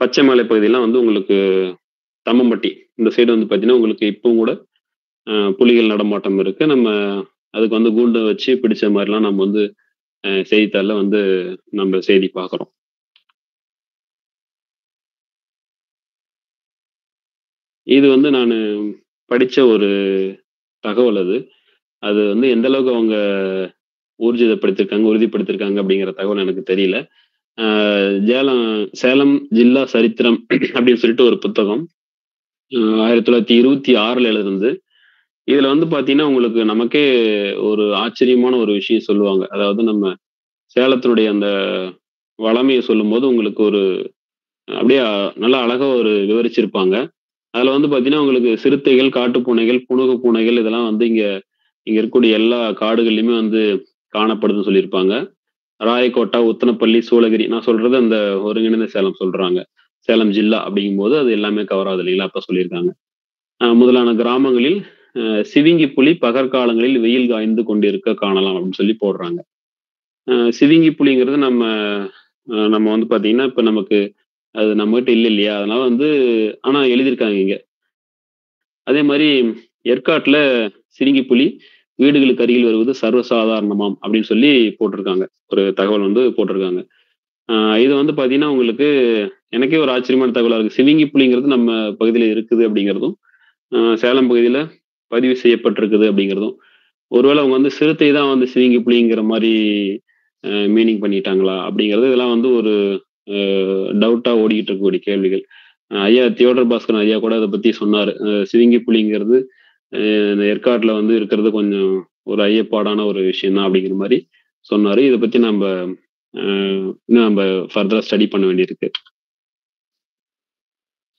பச்சைமலை பகுதியெல்லாம் வந்து உங்களுக்கு தம்மம்பட்டி இந்த சைடு வந்து பார்த்தீங்கன்னா, உங்களுக்கு இப்பவும் கூட புலிகள் நடமாட்டம் இருக்கு. நம்ம அதுக்கு வந்து கூண்டு வச்சு பிடிச்ச மாரிலாம் நம்ம வந்து செய்தித்தாள்ல வந்து நம்ம செய்தி பார்க்குறோம். இது வந்து நானு படிச்ச ஒரு தகவல் அது. அது வந்து எந்த அளவுக்கு அவங்க ஊர்ஜிதப்படுத்தியிருக்காங்க, உறுதிப்படுத்தியிருக்காங்க அப்படிங்கிற தகவல் எனக்கு தெரியல. ஆ ஜேலம் சேலம் ஜில்லா சரித்திரம் அப்படின்னு சொல்லிட்டு ஒரு புத்தகம். 1926ல எழுதுனது. இதுல வந்து பார்த்தீங்கன்னா, உங்களுக்கு நமக்கே ஒரு ஆச்சரியமான ஒரு விஷயம் சொல்லுவாங்க. அதாவது நம்ம சேலத்தினுடைய அந்த வளமைய சொல்லும்போது உங்களுக்கு ஒரு அப்படியே நல்லா அழகா ஒரு விவரிச்சிருப்பாங்க. அதுல வந்து பார்த்தீங்கன்னா, உங்களுக்கு சிறுத்தைகள், காட்டுப்பூனைகள், புனுகு பூனைகள் இதெல்லாம் வந்து இங்க இங்க இருக்கக்கூடிய எல்லா காடுகள்லயுமே வந்து காணப்படுதுன்னு சொல்லியிருப்பாங்க. ராயக்கோட்டா, உத்தனப்பள்ளி, சூளகிரி நான் சொல்றது அந்த ஒருங்கிணைந்த சேலம் சொல்றாங்க. சேலம் ஜில்லா அப்படிங்கும்போது அது எல்லாமே கவர் ஆகுது இல்லைங்களா? அப்ப சொல்லியிருக்காங்க. முதலான கிராமங்களில் சிவிங்கி புலி பகற்காலங்களில் வெயில் காய்ந்து கொண்டிருக்க காணலாம் அப்படின்னு சொல்லி போடுறாங்க. சிவிங்கி புலிங்கிறது நம்ம வந்து பார்த்தீங்கன்னா, இப்ப நமக்கு அது நம்மகிட்ட இல்ல இல்லையா? அதனால வந்து ஆனா எழுதியிருக்காங்க இங்க. அதே மாரி ஏற்காட்ல சிவிங்கி புலி வீடுகளுக்கு அருகில் வருவது சர்வசாதாரணமாம் அப்படின்னு சொல்லி போட்டிருக்காங்க. ஒரு தகவல் வந்து போட்டிருக்காங்க. ஆ இது வந்து பார்த்தீங்கன்னா, உங்களுக்கு எனக்கே ஒரு ஆச்சரியமான தகவலா இருக்கு. சிவிங்கி புலிங்கிறது நம்ம பகுதியில இருக்குது அப்படிங்கிறதும், சேலம் பகுதியில பதிவு செய்யப்பட்டிருக்குது அப்படிங்கிறதும். ஒருவேள அவங்க வந்து சிறுத்தை தான் வந்து சிவிங்கி புலிங்கிற மாரி மீனிங் பண்ணிட்டாங்களா? அப்படிங்கிறது இதெல்லாம் வந்து ஒரு அ டவுட்டா ஓடிக்கிட்டு இருக்கக்கூடிய கேள்விகள். ஐயா தியோடர் பாஸ்கரன் ஐயா கூட அத பத்தி சொன்னாரு. சிவிங்கி புலிங்கிறது இந்த ஏற்காட்ல வந்து இருக்கிறது கொஞ்சம் ஒரு ஐயப்பாடான ஒரு விஷயம் தான் அப்படிங்கிற மாரி சொன்னாரு. இத பத்தி அ இன்னும் நம்ப ஃபர்தரா ஸ்டடி பண்ண வேண்டியிருக்கு.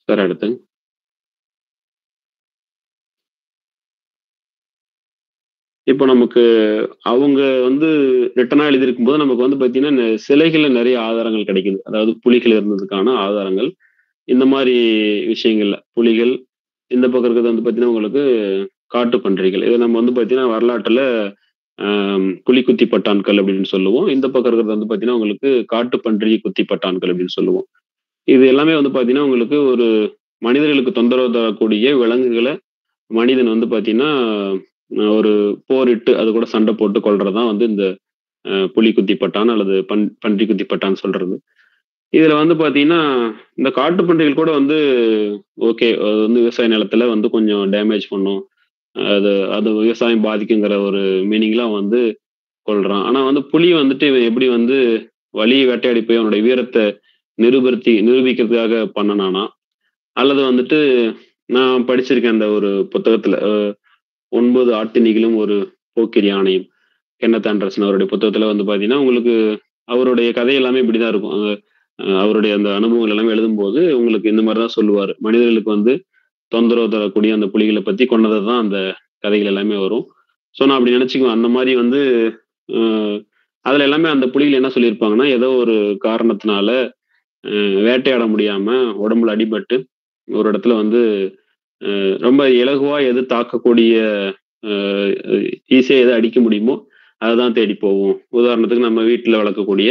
சார் அடுத்து. இப்போ நமக்கு அவங்க வந்து ரிட்டனா எழுதியிருக்கும்போது நமக்கு வந்து பார்த்தீங்கன்னா, இந்த சிலைகள்ல நெறைய ஆதாரங்கள் கிடைக்குது. அதாவது புலிகள் இருந்ததுக்கான ஆதாரங்கள். இந்த மாரி விஷயங்கள்ல. புலிகள், இந்த பக்கம் இருக்கிறது வந்து பார்த்தீங்கன்னா, உங்களுக்கு காட்டுப்பன்றிகள். இத நம்ம வந்து பார்த்தீங்கன்னா, வரலாற்றுல புலிக்குத்தி பட்டான்கள் அப்படின்னு சொல்லுவோம். இந்த பக்கம் இருக்கிறது வந்து பார்த்தீங்கன்னா, உங்களுக்கு காட்டுப்பன்றி குத்தி பட்டான்கள் அப்படின்னு சொல்லுவோம். இது எல்லாமே வந்து பார்த்தீங்கன்னா, உங்களுக்கு ஒரு மனிதர்களுக்கு தொந்தரவு தரக்கூடிய விலங்குகள மனிதன் வந்து பார்த்தீங்கன்னா, ஒரு போரிட்டு அது கூட சண்டை போட்டு கொல்றது தான் வந்து இந்த புலி குத்தி பட்டான் அல்லது பன்றி குத்தி பட்டான்னு சொல்றது. இதுல வந்து பார்த்தீங்கன்னா, இந்த காட்டு பன்றிகள் கூட வந்து ஓகே. அது வந்து விவசாய நிலத்தில வந்து கொஞ்சம் டேமேஜ் பண்ணும். அது அது விவசாயம் பாதிக்குங்கிற ஒரு மீனிங்ல அவன் வந்து கொல்றான். ஆனா வந்து புலி வந்துட்டு இவன் எப்படி வந்து வலிய வேட்டையாடி போய் அவனுடைய வீரத்த நிரூபிக்கிறதுக்காக பண்ணுனானா? அல்லது வந்துட்டு நான் படிச்சிருக்கேன் அந்த ஒரு புத்தகத்துல. 9 ஆட்டினிகளும் ஒரு போக்கிரி யானையும். கென்னத் ஆண்டர்சன் அவருடைய புத்தகத்துல வந்து பார்த்தீங்கன்னா, உங்களுக்கு அவருடைய கதை எல்லாமே இப்படிதான் இருக்கும். அவருடைய அந்த அனுபவங்கள் எல்லாமே எழுதும்போது, உங்களுக்கு இந்த மாரி தான் சொல்லுவாரு. மனிதர்களுக்கு வந்து தொந்தரவு தரக்கூடிய அந்த புலிகள பத்தி கொண்டது தான் அந்த கதைகள் எல்லாமே வரும். நான் அப்படி நெனச்சுக்குவேன். அந்த மாரி வந்து அ அதுல எல்லாமே அந்த புலிகள் என்ன சொல்லியிருப்பாங்கன்னா, ஏதோ ஒரு காரணத்தினால வேட்டையாட முடியாம உடம்புல அடிபட்டு ஒரு இடத்துல வந்து ரொம்ப இலகுவா எது தாக்கக்கூடிய அ ஈஸியா எத அடிக்க முடியுமோ, அததான் தேடி போவும். உதாரணத்துக்கு நம்ம வீட்ல வளர்க்கக்கூடிய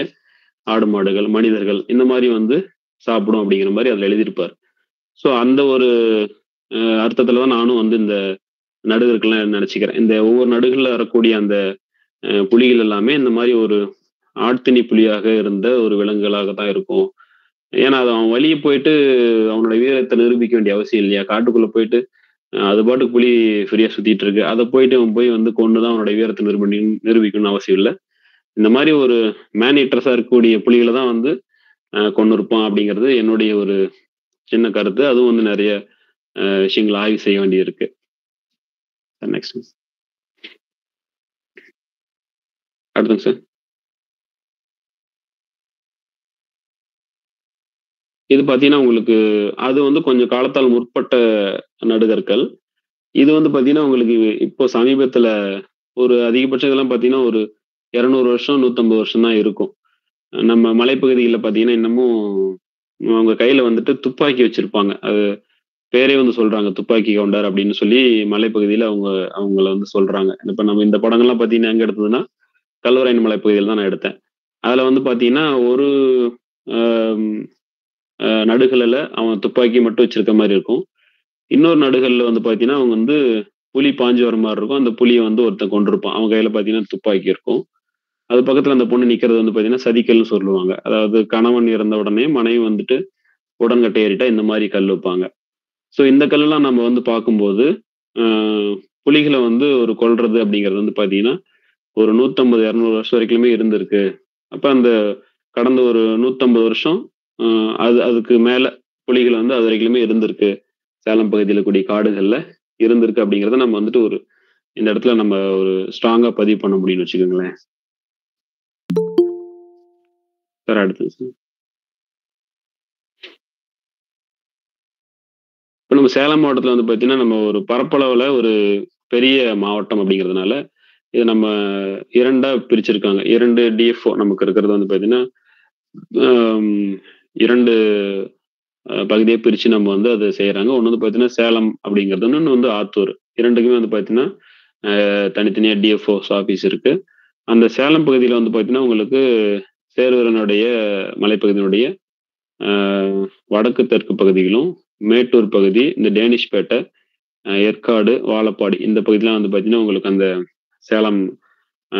ஆடு, மாடுகள், மனிதர்கள் இந்த மாரி வந்து சாப்பிடும் அப்படிங்கிற மாரி அதுல எழுதியிருப்பாரு. அந்த ஒரு அர்த்தத்துல தான் நானும் வந்து இந்த நடுகர்கள்லாம் நெனச்சுக்கிறேன். இந்த ஒவ்வொரு நடுகள்ல வரக்கூடிய அந்த புலிகள் எல்லாமே இந்த மாரி ஒரு ஆட்தினி புலியாக இருந்த ஒரு விலங்குகளாக தான் இருக்கும். ஏன்னா, அது அவன் வழிய போயிட்டு அவனோட வீரத்த நிரூபிக்க வேண்டிய அவசியம் இல்லையா? காட்டுக்குள்ள போயிட்டு அது பாட்டுக்கு புலி ஃப்ரீயா சுத்திட்டு இருக்கு. அத போயிட்டு அவன் போய் வந்து கொன்னு தான் அவனுடைய வீரத்த நிரூபிக்கணும்னு அவசியம் இல்ல. இந்த மாரி ஒரு மேன் ஈட்டர்ஸா இருக்கக்கூடிய புலிகள தான் வந்து கொன்னுருப்பான் அப்படிங்கிறது என்னுடைய ஒரு சின்ன கருத்து. அதுவும் வந்து நெறைய விஷயங்கள ஆய்வு செய்ய வேண்டியிருக்கு. நெக்ஸ்ட் அடுத்தது சார். இது பார்த்தீங்கன்னா, உங்களுக்கு அது வந்து கொஞ்சம் காலத்தால் முற்பட்ட நடுகற்கள். இது வந்து பார்த்தீங்கன்னா, உங்களுக்கு இப்போ சமீபத்தில ஒரு அதிகபட்சம் இதெல்லாம் பார்த்தீங்கன்னா, ஒரு 200 வருஷம், 150 வருஷம் தான் இருக்கும். நம்ம மலைப்பகுதிகள்ல பார்த்தீங்கன்னா, இன்னமும் அவங்க கையில வந்துட்டு துப்பாக்கி வச்சிருப்பாங்க. அது பேரே வந்து சொல்றாங்க. துப்பாக்கி கவுண்டர் அப்படின்னு சொல்லி மலைப்பகுதியில அவங்கள வந்து சொல்றாங்க. இப்ப நம்ம இந்த படங்கள்லாம் பார்த்தீங்கன்னா, எங்க எடுத்ததுன்னா, கல்வராயன் மலைப்பகுதியில தான் நான் எடுத்தேன். அதுல வந்து பார்த்தீங்கன்னா, ஒரு அம் நடுகல்லுல அவன் துப்பாக்கி மட்டும் வச்சிருக்க மாரி இருக்கும். இன்னொரு நடுகல்ல வந்து பார்த்தீங்கன்னா, அவங்க வந்து புலி பாஞ்சு வர மாரி இருக்கும். அந்த புலிய வந்து ஒருத்தன் கொண்டிருப்பான். அவன் கையில பார்த்தீங்கன்னா, துப்பாக்கி இருக்கும். அது பக்கத்துல அந்த பொண்ணு நிக்கிறது வந்து பார்த்தீங்கன்னா, சதிக்கல்ன்னு சொல்லுவாங்க. அதாவது கணவன் இறந்த உடனே மனைவி வந்துட்டு உடன்கட்டை ஏறிட்டா இந்த மாரி கல் வைப்பாங்க. ஸோ இந்த கல்லெல்லாம் நம்ம வந்து பார்க்கும்போது, அ புலிகள வந்து ஒரு கொல்றது அப்படிங்கிறது வந்து பார்த்தீங்கன்னா, ஒரு 150, 200 வருஷம் வரைக்குமே இருந்திருக்கு. அப்ப அந்த கடந்த ஒரு 150 வருஷம் அ அதுக்கு மேல புலிகள் வந்து அது வரைக்குமே இருந்திருக்கு. சேலம் பகுதியில கூடிய காடுகள்ல இருந்திருக்கு அப்படிங்கிறத நம்ம வந்துட்டு ஒரு இந்த இடத்துல நம்ம ஒரு ஸ்ட்ராங்கா பதிவு பண்ண முடியும்னு வச்சுக்கோங்களேன். சார் அடுத்தது சார். இப்ப நம்ம சேலம் மாவட்டத்துல வந்து பார்த்தீங்கன்னா, நம்ம ஒரு பரப்பளவுல ஒரு பெரிய மாவட்டம் அப்படிங்கிறதுனால, இத நம்ம 2ஆ பிரிச்சிருக்காங்க. 2 டிஎஃப்ஓ நமக்கு இருக்கிறது வந்து பார்த்தீங்கன்னா, அம் 2 பகுதியா பிரிச்சு நம்ம வந்து அத செய்றாங்க. ஒண்ணு வந்து பார்த்தீங்கன்னா, சேலம் அப்படிங்கிறது. இன்னொன்னு வந்து ஆத்தூர். 2க்குமே வந்து பார்த்தீங்கன்னா, தனித்தனியா டிஎஃப்ஓஸ் ஆஃபீஸ் இருக்கு. அந்த சேலம் பகுதியில வந்து பார்த்தீங்கன்னா, உங்களுக்கு சேர்வரனுடைய மலைப்பகுதியினுடைய அ வடக்கு, தெற்கு பகுதிகளும், மேட்டூர் பகுதி, இந்த டேனிஷ்பேட்டை, ஏற்காடு, வாழப்பாடி இந்த பகுதிலாம் வந்து பார்த்தீங்கன்னா, உங்களுக்கு அந்த சேலம்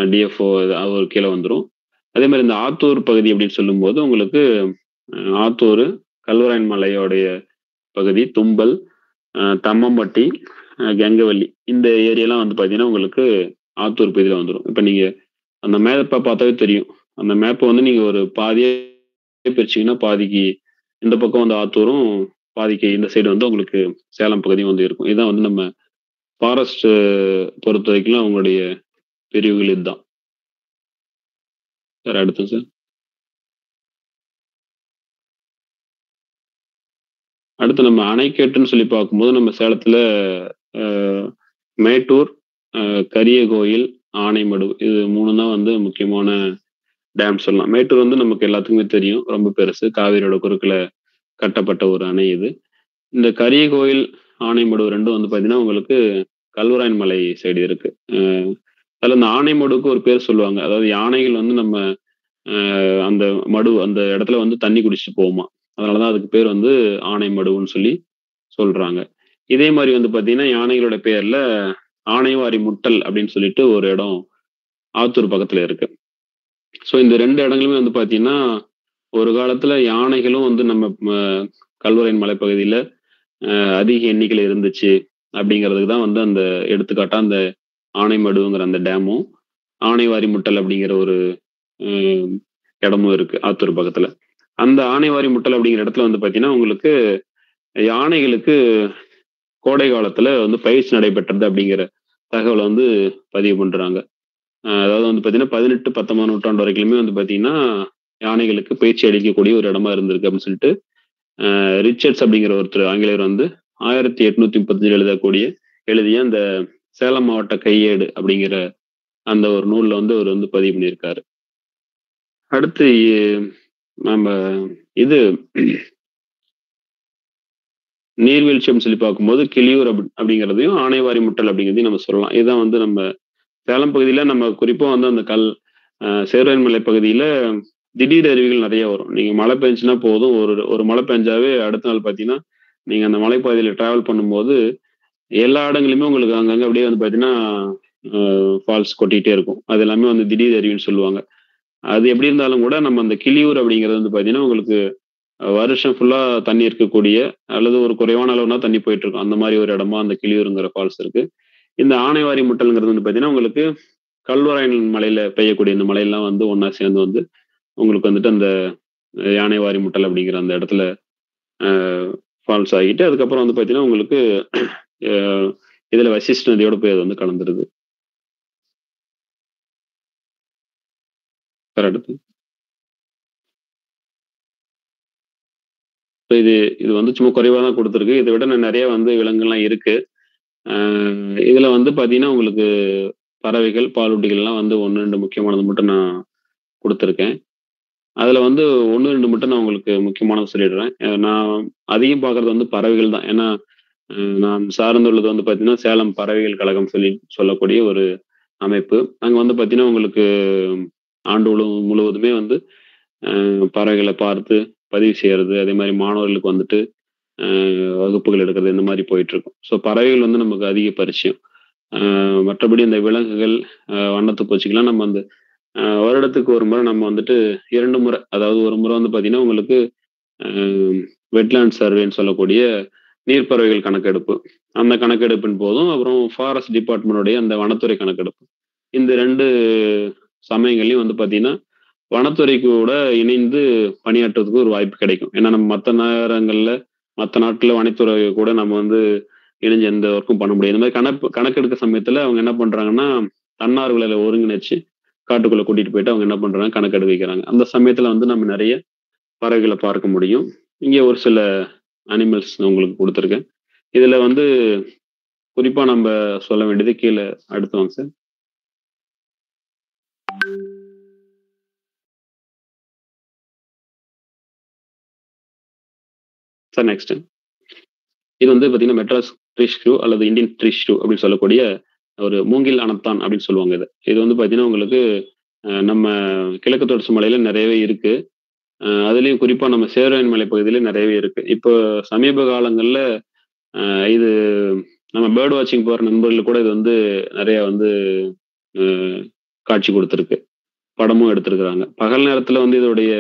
டிஎஃப்ஓ அவர் கீழ வந்துரும். அதே மாரி இந்த ஆத்தூர் பகுதி அப்படின்னு சொல்லும்போது, உங்களுக்கு ஆத்தூரு, கல்வராயன் மலையோடைய பகுதி, தும்பல், தம்மம்பட்டி, கெங்கவல்லி இந்த ஏரியாலாம் வந்து பார்த்தீங்கன்னா, உங்களுக்கு ஆத்தூர் பகுதியில வந்துரும். இப்ப நீங்க அந்த மேப்ப பார்த்தாவே தெரியும். அந்த மேப்ப வந்து நீங்க ஒரு பாதியா பிரிச்சீங்கன்னா, பாதிக்கு இந்த பக்கம் வந்து ஆத்தூரும், பாதிக்கு இந்த சைடு வந்து உங்களுக்கு சேலம் பகுதியும் வந்து இருக்கும். இதான் வந்து நம்ம ஃபாரஸ்ட் பொறுத்தவரைக்கும் அவங்களுடைய பிரிவுகள் இதுதான். சார் அடுத்தது சார். அடுத்து நம்ம அணைக்கட்டுன்னு சொல்லி பார்க்கும்போது, நம்ம சேலத்துல அ மேட்டூர், கரியகோயில், ஆனைமடு இது 3 தான் வந்து முக்கியமான டேம் சொல்லலாம். மேட்டூர் வந்து நமக்கு எல்லாத்துக்குமே தெரியும். ரொம்ப பெருசு. காவிரியோட குறுக்குல கட்டப்பட்ட ஒரு அணை இது. இந்த கரியகோயில், ஆனைமடு 2ம் வந்து பார்த்தீங்கன்னா, உங்களுக்கு கல்வராயன் மலை சைடு இருக்கு. அ அதுல இந்த ஆனைமடுவுக்கு ஒரு பேர் சொல்லுவாங்க. அதாவது யானைகள் வந்து நம்ம அந்த அந்த இடத்துல வந்து தண்ணி குடிச்சுட்டு போகுமாம். அதனால தான் அதுக்கு பேர் வந்து ஆனைமடுவுன்னு சொல்லி சொல்றாங்க. இதே மாரி வந்து பார்த்தீங்கன்னா, யானைகளோட பேர்ல ஆனைவாரி முட்டல் அப்படின்னு சொல்லிட்டு ஒரு இடம் ஆத்தூர் பக்கத்துல இருக்கு. ஸோ இந்த 2 இடங்களுமே வந்து பார்த்தீங்கன்னா, ஒரு காலத்துல யானைகளும் வந்து நம்ம கல்வராயன் மலைப்பகுதியில அதிக எண்ணிக்கையில இருந்துச்சு அப்படிங்கிறதுக்கு தான் வந்து அந்த எடுத்துக்காட்டா அந்த ஆனைமடுங்கிற அந்த டேமும், ஆனைவாரி முட்டல் அப்படிங்கிற ஒரு ம் இடமும் இருக்கு ஆத்தூர் பக்கத்துல. அந்த ஆனைவாரி முட்டல் அப்படிங்கிற இடத்துல வந்து பார்த்தீங்கன்னா, உங்களுக்கு யானைகளுக்கு கோடை காலத்துல வந்து பயிற்சி நடைபெற்றது அப்படிங்கிற தகவல வந்து பதிவு பண்றாங்க. அதாவது வந்து பார்த்தீங்கன்னா, 18, 19ஆம் நூற்றாண்டு வரைக்குமே வந்து பார்த்தீங்கன்னா, யானைகளுக்கு பயிற்சி அளிக்கக்கூடிய ஒரு இடமா இருந்திருக்கு அப்படின்னு சொல்லிட்டு, ரிச்சர்ட்ஸ் அப்படிங்கிற ஒருத்தர் ஆங்கிலேயர் வந்து 1835 எழுதிய அந்த சேலம் மாவட்ட கையேடு அப்படிங்கிற அந்த ஒரு நூல்ல வந்து அவர் வந்து பதிவு பண்ணியிருக்காரு. அடுத்து நம்ம இது நீர்வீழ்ச்சி அப்படின்னு சொல்லி பார்க்கும்போது, கிளியூர் அப்படிங்கிறதையும், ஆனைவாரி முட்டல் அப்படிங்கிறதையும் நம்ம சொல்லலாம். இதுதான் வந்து நம்ம சேலம் பகுதியில நம்ம குறிப்பா வந்து அந்த சேர்வராயன் மலை பகுதியில திடீர் அருவிகள் நெறைய வரும். நீங்க மழை பெஞ்சுச்சுன்னா போதும். ஒரு ஒரு மழை பெஞ்சாவே அடுத்த நாள் பார்த்தீங்கன்னா, நீங்க அந்த மலைப்பாதையில டிராவல் பண்ணும்போது, எல்லா இடங்கள்லயுமே உங்களுக்கு அங்கங்க அப்படியே வந்து பார்த்தீங்கன்னா, அ ஃபால்ஸ் கொட்டிட்டே இருக்கும். அது எல்லாமே வந்து திடீர் அருவின்னு சொல்லுவாங்க. அது எப்படி இருந்தாலும் கூட நம்ம அந்த கிளியூர் அப்படிங்கிறது வந்து பார்த்தீங்கன்னா, உங்களுக்கு வருஷம் ஃபுல்லா தண்ணி இருக்கக்கூடிய அல்லது ஒரு குறைவான அளவுனா தண்ணி போயிட்டு இருக்கும். அந்த மாரி ஒரு இடமா அந்த கிளியூருங்கிற ஃபால்ஸ் இருக்கு. இந்த ஆனைவாரி முட்டல்ங்கிறது வந்து பார்த்தீங்கன்னா, உங்களுக்கு கல்வராயன் மலையில பெய்யக்கூடிய இந்த மழையெல்லாம் வந்து ஒண்ணா சேர்ந்து வந்து, உங்களுக்கு வந்துட்டு அந்த யானைவாரி முட்டல் அப்படிங்கிற அந்த இடத்துல அ ஃபால்ஸ் ஆகிட்டு, அதுக்கப்புறம் வந்து பார்த்தீங்கன்னா, உங்களுக்கு அ இதுல வசிஷ்ட நதியோட போய் அது வந்து கலந்துருது. கரெக்ட்டு. இப்ப இது வந்து சும்மா குறைவா தான் குடுத்துருக்கு. இத விட நான் நெறைய வந்து விலங்குலாம் இருக்கு. அ இதுல வந்து பார்த்தீங்கன்னா, உங்களுக்கு பறவைகள், பாலூட்டிகள்லாம் வந்து 1, 2 முக்கியமானது மட்டும் நான் குடுத்துருக்கேன். அதுல வந்து 1, 2 மட்டும் நான் உங்களுக்கு முக்கியமானத சொல்லிடுறேன். நான் அதிகம் பார்க்குறது வந்து பறவைகள் தான். ஏன்னா, நான் சார்ந்துள்ளது வந்து பார்த்தீங்கன்னா, சேலம் பறவைகள் கழகம் சொல்லக்கூடிய ஒரு அமைப்பு. அங்க வந்து பார்த்தீங்கன்னா, உங்களுக்கு ஆண்டு முழுவதுமே வந்து பறவைகள பார்த்து பதிவு செய்றது, அதே மாரி மாணவர்களுக்கு வந்துட்டு வகுப்புகள் எடுக்கிறது இந்த மாரி போயிட்டுருக்கும். ஸோ பறவைகள் வந்து நமக்கு அதிக பரிச்சயம். மற்றபடி இந்த விலங்குகள், வண்ணத்து பூச்சிக்கலாம் நம்ம அந்த வருடத்துக்கு ஒரு முறை நம்ம வந்துட்டு 2 முறை, அதாவது ஒரு முறை வந்து பார்த்தீங்கன்னா, உங்களுக்கு அ வெட்லேண்ட் சர்வேன்னு சொல்லக்கூடிய நீர்ப்பறவைகள் கணக்கெடுப்பு. அந்த கணக்கெடுப்பின் போதும், அப்புறம் ஃபாரஸ்ட் டிபார்ட்மென்ட்டோடைய அந்த வனத்துறை கணக்கெடுப்பு. இந்த 2 சமயங்கள்லயும் வந்து பார்த்தீங்கன்னா, வனத்துறை கூட இணைந்து பணியாற்றுறதுக்கு ஒரு வாய்ப்பு கிடைக்கும். ஏன்னா, நம்ம மத்த நேரங்கள்ல, மத்த நாட்கள்ல வனத்துறை கூட நம்ம வந்து இணைஞ்சு எந்த ஒர்க்கும் பண்ண முடியாது. இந்த மாரி கணக்கெடுக்க சமயத்துல அவங்க என்ன பண்றாங்கன்னா, தன்னார்வலர்ல ஒருங்கிணைச்சு காட்டுக்குள்ள கூட்டிட்டு போயிட்டு அவங்க என்ன பண்றாங்க, கணக்கெடுக்க வைக்கிறாங்க. அந்த சமயத்துல வந்து நம்ம நெறைய பறவைகள பார்க்க முடியும். இங்க ஒரு சில அனிமல்ஸ் நான் உங்களுக்கு குடுத்துருக்கேன். இதுல வந்து குறிப்பா நம்ப சொல்ல வேண்டியது கீழ அடுத்து வாங்க சார். Sir next. இது வந்து பார்த்தீங்கன்னா, மெட்ராஸ் ட்ரீ ஷ்ரூ அல்லது இந்தியன் ட்ரீ ஷ்ரூ அப்படின்னு சொல்லக்கூடிய ஒரு மூங்கில் அணத்தான் அப்படின்னு சொல்லுவாங்க இத. இது வந்து பார்த்தீங்கன்னா, உங்களுக்கு நம்ம கிழக்கு தொடர்ச்சி மலையில நெறையவே இருக்கு. அதுலயும் குறிப்பா நம்ம சேர்வராயன் மலை பகுதியில நெறையவே இருக்கு. இப்போ சமீப காலங்கள்ல அ இது நம்ம பேர்ட் வாட்சிங் போற நண்பர்களுக்கு கூட இது வந்து நெறைய வந்து அ காட்சி குடுத்திருக்கு. படமும் எடுத்திருக்கிறாங்க. பகல் நேரத்துல வந்து இதோடைய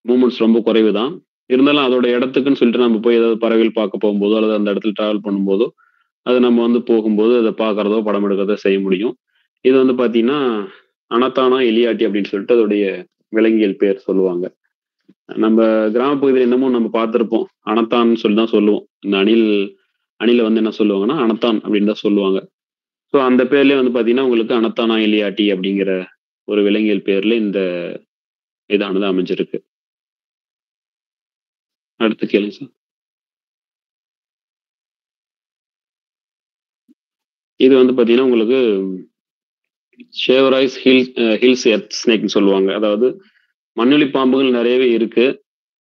மூவ்மெண்ட்ஸ் ரொம்ப குறைவு தான். இருந்தாலும் அதோட இடத்துக்குன்னு சொல்லிட்டு நம்ம போய் ஏதாவது பறவைகள் பார்க்க போம்போதோ, அல்லது அந்த இடத்துல டிராவல் பண்ணும்போதோ, அது நம்ம வந்து போகும்போது அத பார்க்கிறதோ, படம் எடுக்கிறதோ செய்ய முடியும். இது வந்து பார்த்தீங்கன்னா, அனத்தானா எலியாட்டி அப்படின்னு சொல்லிட்டு அதோடைய விலங்கியல் பெயர் சொல்லுவாங்க. நம்ம கிராம பகுதியில இன்னமும் நம்ம பார்த்திருப்போம். அனத்தான்னு சொல்லி தான் சொல்லுவோம். இந்த அணில வந்து என்ன சொல்லுவாங்கன்னா, அனத்தான் அப்படின்னு தான் சொல்லுவாங்க. ஸோ அந்த பேர்லயே வந்து பார்த்தீங்கன்னா, உங்களுக்கு அனத்தானா எலியாட்டி அப்படிங்கிற ஒரு விலங்கியல் பெயர்ல இந்த இதானது அமைஞ்சிருக்கு. அடுத்து கேளுங்க சார். இது வந்து பார்த்தீங்கன்னா, உங்களுக்கு ஷேவராய்ஸ் ஹில்ஸ் எர்த் ஸ்னேக்ன்னு சொல்லுவாங்க. அதாவது மண்ணுளி பாம்புகள் நெறையவே இருக்கு.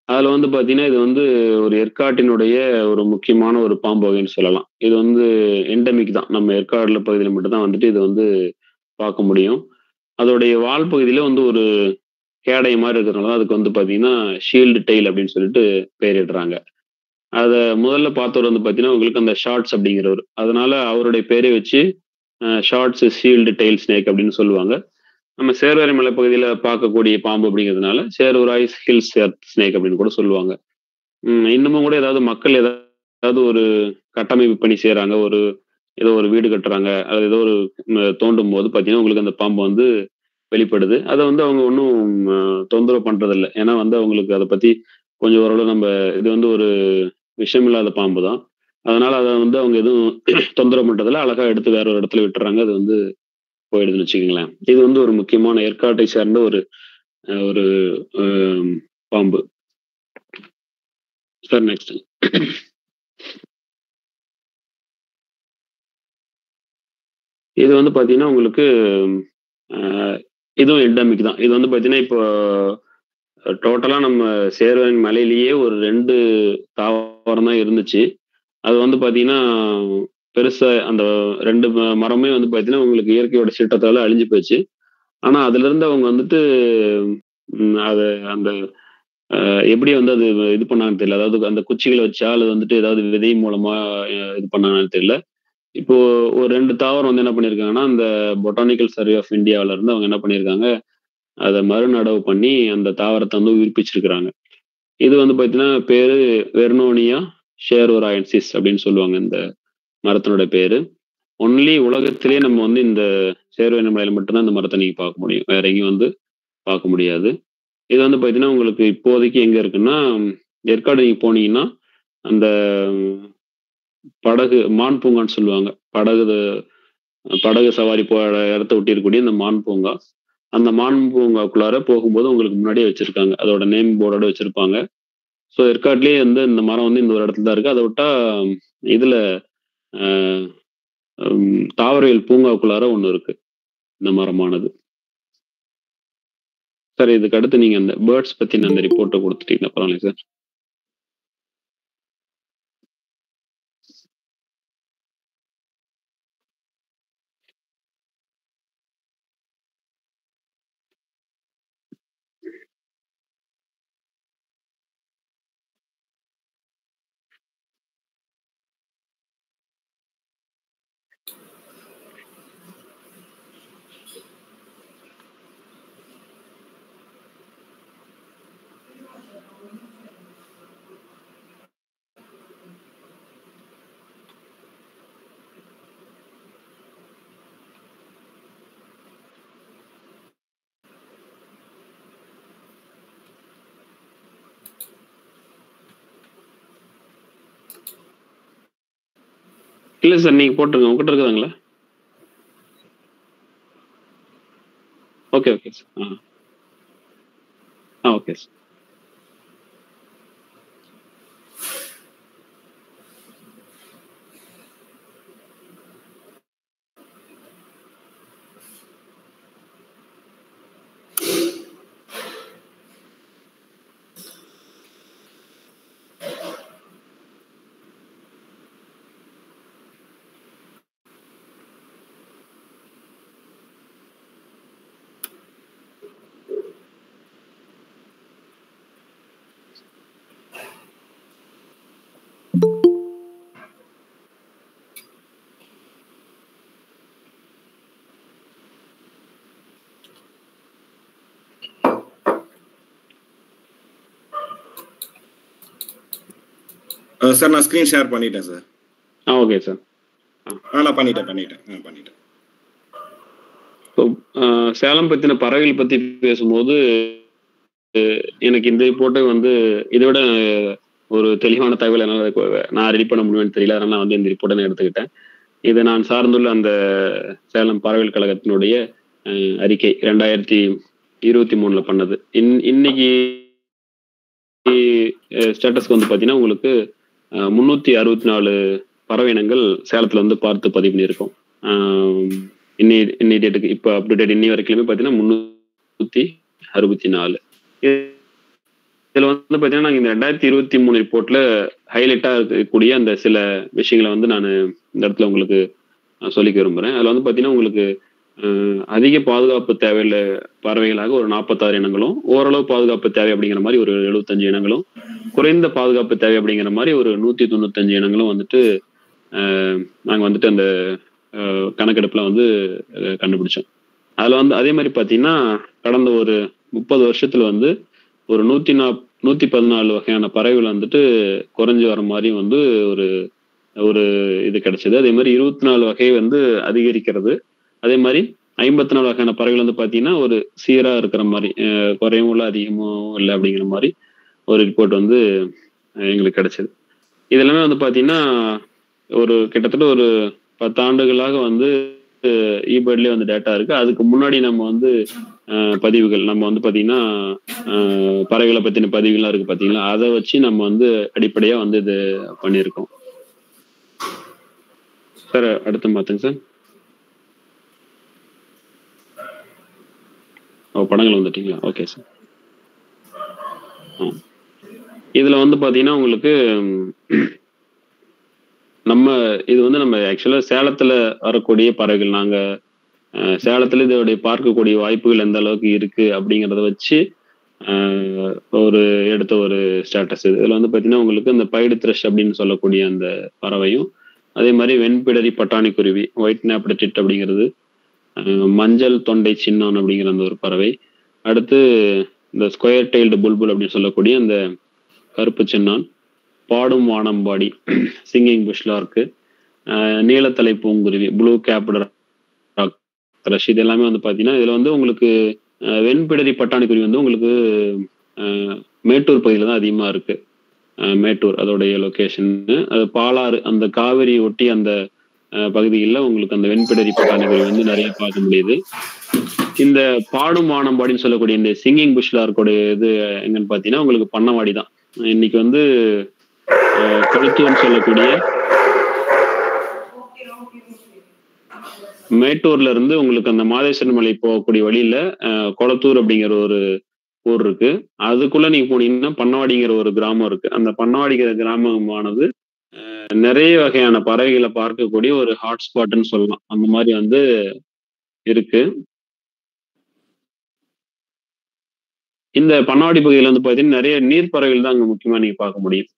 அதுல வந்து பார்த்தீங்கன்னா, இது வந்து ஒரு ஏற்காட்டினுடைய ஒரு முக்கியமான ஒரு பாம்பு வகைன்னு சொல்லலாம். இது வந்து எண்டமிக் தான். நம்ம ஏற்காடுல பகுதியில மட்டும் தான் வந்துட்டு இது வந்து பார்க்க முடியும். அதோடைய வால் பகுதியில வந்து ஒரு கேடயம் மாரி இருக்கிறதுனால தான் அதுக்கு வந்து பார்த்தீங்கன்னா, ஷீல்டு டெயில் அப்படின்னு சொல்லிட்டு பெயரிடுறாங்க. அத முதல்ல பார்த்தவர் வந்து பார்த்தீங்கன்னா, உங்களுக்கு அந்த ஷார்ட்ஸ் அப்படிங்கிறவரு. அதனால அவருடைய பேரே வச்சு ஷார்ட்ஸ் ஷீல்டு டெயில் ஸ்னேக் அப்படின்னு சொல்லுவாங்க. நம்ம சேர்வரை மலைப்பகுதியில பார்க்கக்கூடிய பாம்பு அப்படிங்கிறதுனால, சேர்வராய்ஸ் ஹில்ஸ் எர்த் ஸ்னேக் அப்படின்னு கூட சொல்லுவாங்க. இன்னமும் கூட ஏதாவது மக்கள் ஏதாவது ஒரு கட்டமைப்பு பணி செய்றாங்க. ஏதோ ஒரு வீடு கட்டுறாங்க. அல்லது ஏதோ ஒரு தோண்டும்போது பார்த்தீங்கன்னா, உங்களுக்கு அந்த பாம்பு வந்து வெளிப்படுது. அத வந்து அவங்க ஒண்ணும் தொந்தரவு பண்றதில்ல. ஏன்னா வந்து அவங்களுக்கு அத பத்தி கொஞ்சம் ஓரளவு இது வந்து ஒரு விஷமில்லாத பாம்பு தான். அதனால அத வந்து அவங்க எதுவும் தொந்தரவு பண்றதில்ல. அழகா எடுத்து வேற ஒரு இடத்துல விட்டுர்றாங்க. அது வந்து போயிடுதுன்னு வச்சுக்கங்களேன். இது வந்து ஒரு முக்கியமான ஏற்காட்டை சார்ந்த ஒரு ஒரு அ பாம்பு. Sir next. இது வந்து பார்த்தீங்கன்னா, உங்களுக்கு அ இதுவும் எண்டமிக் தான். இது வந்து பார்த்தீங்கன்னா, இப்போ டோட்டலா நம்ம சேர்வன் மலையிலேயே ஒரு 2 தாவரம் தான் இருந்துச்சு. அது வந்து பார்த்தீங்கன்னா, பெருசா அந்த 2 மரமே வந்து பார்த்தீங்கன்னா, உங்களுக்கு இயற்கையோட சீற்றத்தால அழிஞ்சு போச்சு. ஆனா, அதிலிருந்து அவங்க வந்துட்டு அத அந்த எப்படி வந்து அது இது பண்ணாங்கன்னு தெரியல. அதாவது அந்த குச்சிகள வச்சா, அல்லது வந்துட்டு ஏதாவது விதை மூலமா இது பண்ணாங்கன்னு தெரியல. இப்போ ஒரு 2 தாவரம் வந்து என்ன பண்ணியிருக்காங்கன்னா, அந்த பொட்டானிக்கல் சர்வே ஆஃப் இந்தியாவுல இருந்து அவங்க என்ன பண்ணியிருக்காங்க, அத மறுநடவு பண்ணி அந்த தாவரத்த வந்து உயிர்ப்பிச்சிருக்கிறாங்க. இது வந்து பார்த்தீங்கன்னா பேரு வெர்னோனியா ஷேரோராயன்சிஸ் அப்படின்னு சொல்லுவாங்க இந்த மரத்தினோட பேரு. ஒன்லி உலகத்திலேயே நம்ம வந்து இந்த சேர்வேன மலையில மட்டும் தான் இந்த மரத்த நீங்க பார்க்க முடியும். வேற எங்கேயும் வந்து பார்க்க முடியாது. இது வந்து பார்த்தீங்கன்னா, உங்களுக்கு இப்போதைக்கு எங்க இருக்குன்னா, ஏற்காடு நீங்க போனீங்கன்னா, அந்த படகு மான் பூங்கான்னு சொல்லுவாங்க. படகு சவாரி போற இடத்த ஒட்டி இருக்கக்கூடிய இந்த மான் பூங்கா. அந்த மான் பூங்காக்குள்ளார போகும்போது உங்களுக்கு முன்னாடியே வச்சிருக்காங்க. அதோட நேம் போர்டோட வச்சிருப்பாங்க. ஸோ ஏற்காட்லயே வந்து இந்த மரம் வந்து இந்த ஒரு இடத்துல தான் இருக்கு. அத விட்டா இதுல அ தாவரவியல் பூங்காவுக்குள்ளார ஒண்ணு இருக்கு. இந்த மரமானது. சார் இதுக்கு அடுத்து நீங்க அந்த பேர்ட்ஸ் பத்தின அந்த ரிப்போர்ட்ட குடுத்துட்டீங்கன்னா பரவாயில்லைங்க சார். இல்ல சார் நீங்க போட்டுருங்க. உங்ககிட்ட இருக்குதுங்களா? Okay, okay sir. Okay sir. Sir நான் ஸ்கிரீன் ஷேர் பண்ணிட்டேன் சார். Okay sir. நான் பண்ணிட்டேன். சேலம் பத்தின பறவைகள் பத்தி பேசும்போது எனக்கு இந்த ரிப்போர்ட்டை வந்து இதை விட ஒரு தெளிவான தகவல் என்னால் நான் ரெடி பண்ண முடியும்னு தெரியல. அதனால நான் வந்து இந்த ரிப்போர்ட்டை நான் எடுத்துக்கிட்டேன். இது நான் சார்ந்துள்ள அந்த சேலம் பறவைகள் கழகத்தினுடைய அறிக்கை 2023 பண்ணது. இன்னைக்கு ஸ்டேட்டஸ்க்கு வந்து பார்த்தீங்கன்னா உங்களுக்கு 364 பறவை இனங்கள் சேலத்துல வந்து பார்த்து பதிவு பண்ணியிருக்கோம். இன்னி டேட்டுக்கு இப்போ அப்டேட் இன்னி வரைக்குமே பார்த்தீங்கன்னா 364. இதுல வந்து பார்த்தீங்கன்னா நாங்கள் இந்த 2023 ரிப்போர்ட்ல ஹைலைட்டா இருக்கக்கூடிய அந்த சில விஷயங்களை வந்து நான் இந்த இடத்துல உங்களுக்கு சொல்லிக்க விரும்புறேன். அதுல வந்து பார்த்தீங்கன்னா உங்களுக்கு அதிக பாதுகாப்பு தேவையுள்ள பறவைகளாக ஒரு 46 இனங்களும், ஓரளவு பாதுகாப்பு தேவை அப்படிங்கிற மாதிரி ஒரு 75 இனங்களும், குறைந்த பாதுகாப்பு தேவை அப்படிங்கிற மாதிரி ஒரு 195 இனங்களும் வந்துட்டு நாங்கள் வந்துட்டு அந்த கணக்கெடுப்புல வந்து கண்டுபிடிச்சோம். அதுல வந்து அதே மாதிரி பார்த்தீங்கன்னா கடந்த ஒரு 30 வருஷத்துல வந்து ஒரு 114 வகையான பறவைகள் வந்துட்டு குறைஞ்சு வர மாதிரி வந்து ஒரு இது கிடைச்சது. அதே மாதிரி 24 வகை வந்து அதிகரிக்கிறது. அதே மாதிரி 54 வகையான பறவைகள் வந்து பார்த்தீங்கன்னா ஒரு சீரா இருக்கிற மாதிரி குறையவும் இல்லை அதிகமாகவும் இல்லை அப்படிங்கிற மாதிரி ஒரு ரிப்போர்ட் வந்து எங்களுக்கு கிடைச்சது. இது எல்லாமே வந்து பார்த்தீங்கன்னா ஒரு கிட்டத்தட்ட ஒரு 10 ஆண்டுகளாக வந்து ஈபேர்ட்லேயே வந்து டேட்டா இருக்கு. அதுக்கு முன்னாடி நம்ம வந்து பதிவுகள் நம்ம வந்து பார்த்தீங்கன்னா பறவைகளை பற்றின பதிவுகள்லாம் இருக்கு பார்த்தீங்களா, அதை வச்சு நம்ம வந்து அடிப்படையாக வந்து இது பண்ணியிருக்கோம் சார். அடுத்து பார்த்துங்க சார். படங்கள் வந்துட்டீங்களா? Okay sir. இதுல வந்து பாத்தீங்கன்னா உங்களுக்கு இது வந்து நம்ம ஆக்சுவலா சேலத்துல வரக்கூடிய பறவைகள். நாங்க சேலத்துல இதோடைய பார்க்கக்கூடிய வாய்ப்புகள் எந்த அளவுக்கு இருக்கு அப்படிங்கிறத வச்சு எடுத்த ஒரு ஸ்டேட்டஸ். இதுல வந்து பாத்தீங்கன்னா உங்களுக்கு இந்த பைடு த்ரஷ் அப்படின்னு சொல்லக்கூடிய அந்த பறவையும், அதே மாதிரி வெண்பிடரி பட்டாணி குருவி ஒயிட் நேப்டு டிட் அப்படிங்கிறது, மஞ்சள் தொண்டை சின்னான் அப்படிங்கிற அந்த ஒரு பறவை, அடுத்து இந்த ஸ்கொயர் டெய்ல்டு புல்புல் அப்படின்னு சொல்லக்கூடிய அந்த கருப்பு சென்னான், பாடும் வானம்பாடி, சிங்கிங் புஷ் லார்க்கு, நீலத்தலை பூங்குருவி, ப்ளூ கேப்டு ராக் த்ரஷ், இது எல்லாமே வந்து பார்த்தீங்கன்னா, இதுல வந்து உங்களுக்கு வெண்பிடரி பட்டாணிக்குருவி வந்து உங்களுக்கு மேட்டூர் பகுதியில தான் அதிகமா இருக்கு. மேட்டூர் அதோடைய லொகேஷன். அது பாலாறு அந்த காவிரி ஒட்டி அந்த பகுதிகளில் உங்களுக்கு அந்த வெண்பிடரி பட்டாணிக்குருவி வந்து நிறைய பார்க்க முடியுது. இந்த பாடும் வானம்பாடின்னு சொல்லக்கூடிய இந்த சிங்கிங் புஷ் லார்க்கோட இது எங்கன்னு பார்த்தீங்கன்னா உங்களுக்கு பண்ணவாடி தான். இன்னைக்கு வந்து கொளுத்தூர்னு சொல்லக்கூடிய மேட்டூர்ல இருந்து உங்களுக்கு அந்த மாதேஸ்வரன் மலை போகக்கூடிய வழியில கொளத்தூர் அப்படிங்கிற ஒரு ஊர் இருக்கு. அதுக்குள்ள நீங்க போனீங்கன்னா பண்ணவாடிங்கிற ஒரு கிராமம் இருக்கு. அந்த பண்ணவாடிங்கிற கிராமமானது நிறைய வகையான பறவைகளை பார்க்கக்கூடிய ஒரு ஹாட்ஸ்பாட்னு சொல்லலாம். அந்த மாதிரி வந்து இருக்கு. இந்த பண்ணவாடி பகுதியில வந்து பாத்தீங்கன்னா நிறைய நீர் பறவைகள் தான் அங்க முக்கியமா நீங்க பார்க்க முடியும்.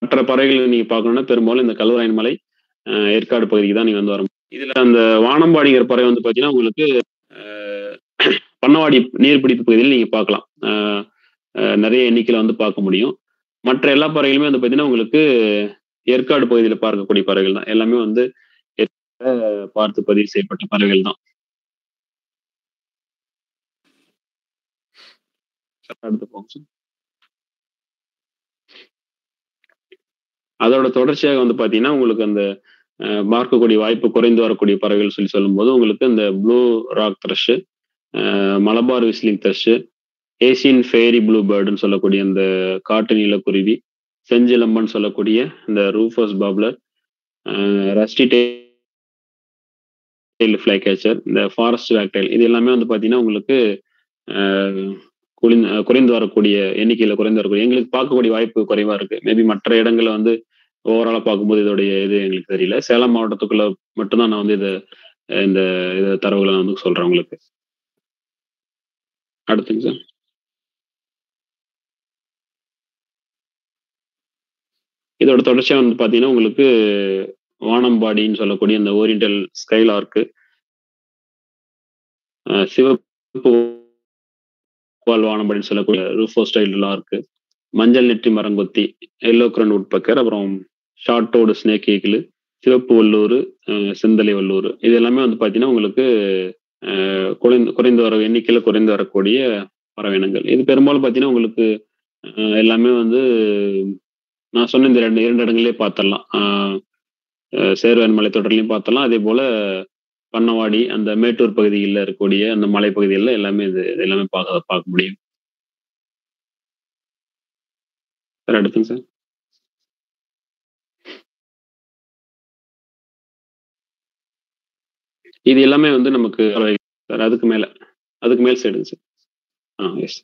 மற்ற பறவைகள் நீங்க பார்க்கணும்னா பெரும்பாலும் இந்த கல்வராயன் மலை, ஏற்காடு பகுதிக்கு தான் நீங்க வந்து வர முடியும். இதுல அந்த வானம்பாடிங்கிற பறவை வந்து பாத்தீங்கன்னா உங்களுக்கு பண்ணவாடி நீர்பிடிப்பு பகுதியில் நீங்க பார்க்கலாம். நிறைய எண்ணிக்கையில வந்து பார்க்க முடியும். மற்ற எல்லா பறவைகளுமே வந்து பாத்தீங்கன்னா உங்களுக்கு ஏற்காடு பகுதியில் பார்க்கக்கூடிய பறவைகள் தான். எல்லாமே வந்து பார்த்து பதிவு செய்யப்பட்ட பறவைகள் தான். அடுத்து போங்க. அதோட தொடர்ச்சியாக வந்து பாத்தீங்கன்னா உங்களுக்கு அந்த பார்க்கக்கூடிய வாய்ப்பு குறைந்து வரக்கூடிய பறவைகள் சொல்லி சொல்லும்போது உங்களுக்கு இந்த blue rock thrush, Malabar whistling thrush, Asian fairy blue பேர்டுன்னு சொல்லக்கூடிய இந்த காட்டு நீலக்குருவி, செஞ்சிலம்பன்னு சொல்லக்கூடிய இந்த rufous babbler, rusty tail flycatcher, இந்த ஃபாரஸ்ட் வேக்டைல், இது எல்லாமே வந்து பாத்தீங்கன்னா உங்களுக்கு குறைந்து வரக்கூடிய எண்ணிக்கையில குறைந்து வரக்கூடிய எங்களுக்கு பார்க்கக்கூடிய வாய்ப்பு குறைவா இருக்கு. மேபி மற்ற இடங்கள்ல வந்து ஓவராலா பார்க்கும்போது இதோடைய இது எங்களுக்கு தெரியல. சேலம் மாவட்டத்துக்குள்ள மட்டும்தான் நான் வந்து இந்த தரவுகளை நான் வந்து சொல்றேன் உங்களுக்கு. அடுத்துங்க சார். இதோட தொடர்ச்சியா வந்து பாத்தீங்கன்னா உங்களுக்கு வானம்பாடின்னு சொல்லக்கூடிய இந்த ஓரியண்டல் ஸ்கைலார்க்கு, சிவப்பு வானம்பாடின்னு சொல்லக்கூடிய ரூஃபோஸ்டைல் லார்க்கு, மஞ்சள் நெற்றி மரங்கொத்தி, எல்லோ கிரன் உட்பக்கர், அப்புறம் ஷார்ட் டோடு ஸ்னேக் ஈகிள், சிவப்பு வல்லூர், செந்தலை வல்லூர், இது எல்லாமே வந்து பாத்தீங்கன்னா உங்களுக்கு குறைந்து வர எண்ணிக்கையில குறைந்து வரக்கூடிய பறவையினங்கள். இது பெரும்பாலும் பாத்தீங்கன்னா உங்களுக்கு எல்லாமே வந்து நான் சொன்ன இந்த இரண்டு இடங்களே பார்த்துடலாம். சேர்வன் மலைத்தொடர்லையும் பார்த்தலாம். அதே போல பண்ணவாடி அந்த மேட்டூர் பகுதியில் இருக்கக்கூடிய அந்த மலைப்பகுதிகளில் எல்லாமே இது எல்லாமே பார்க்க முடியும். சார் அடுத்துங்க சார். இது எல்லாமே வந்து நமக்கு சார் அதுக்கு மேல் சைடுங்க sir. Yes.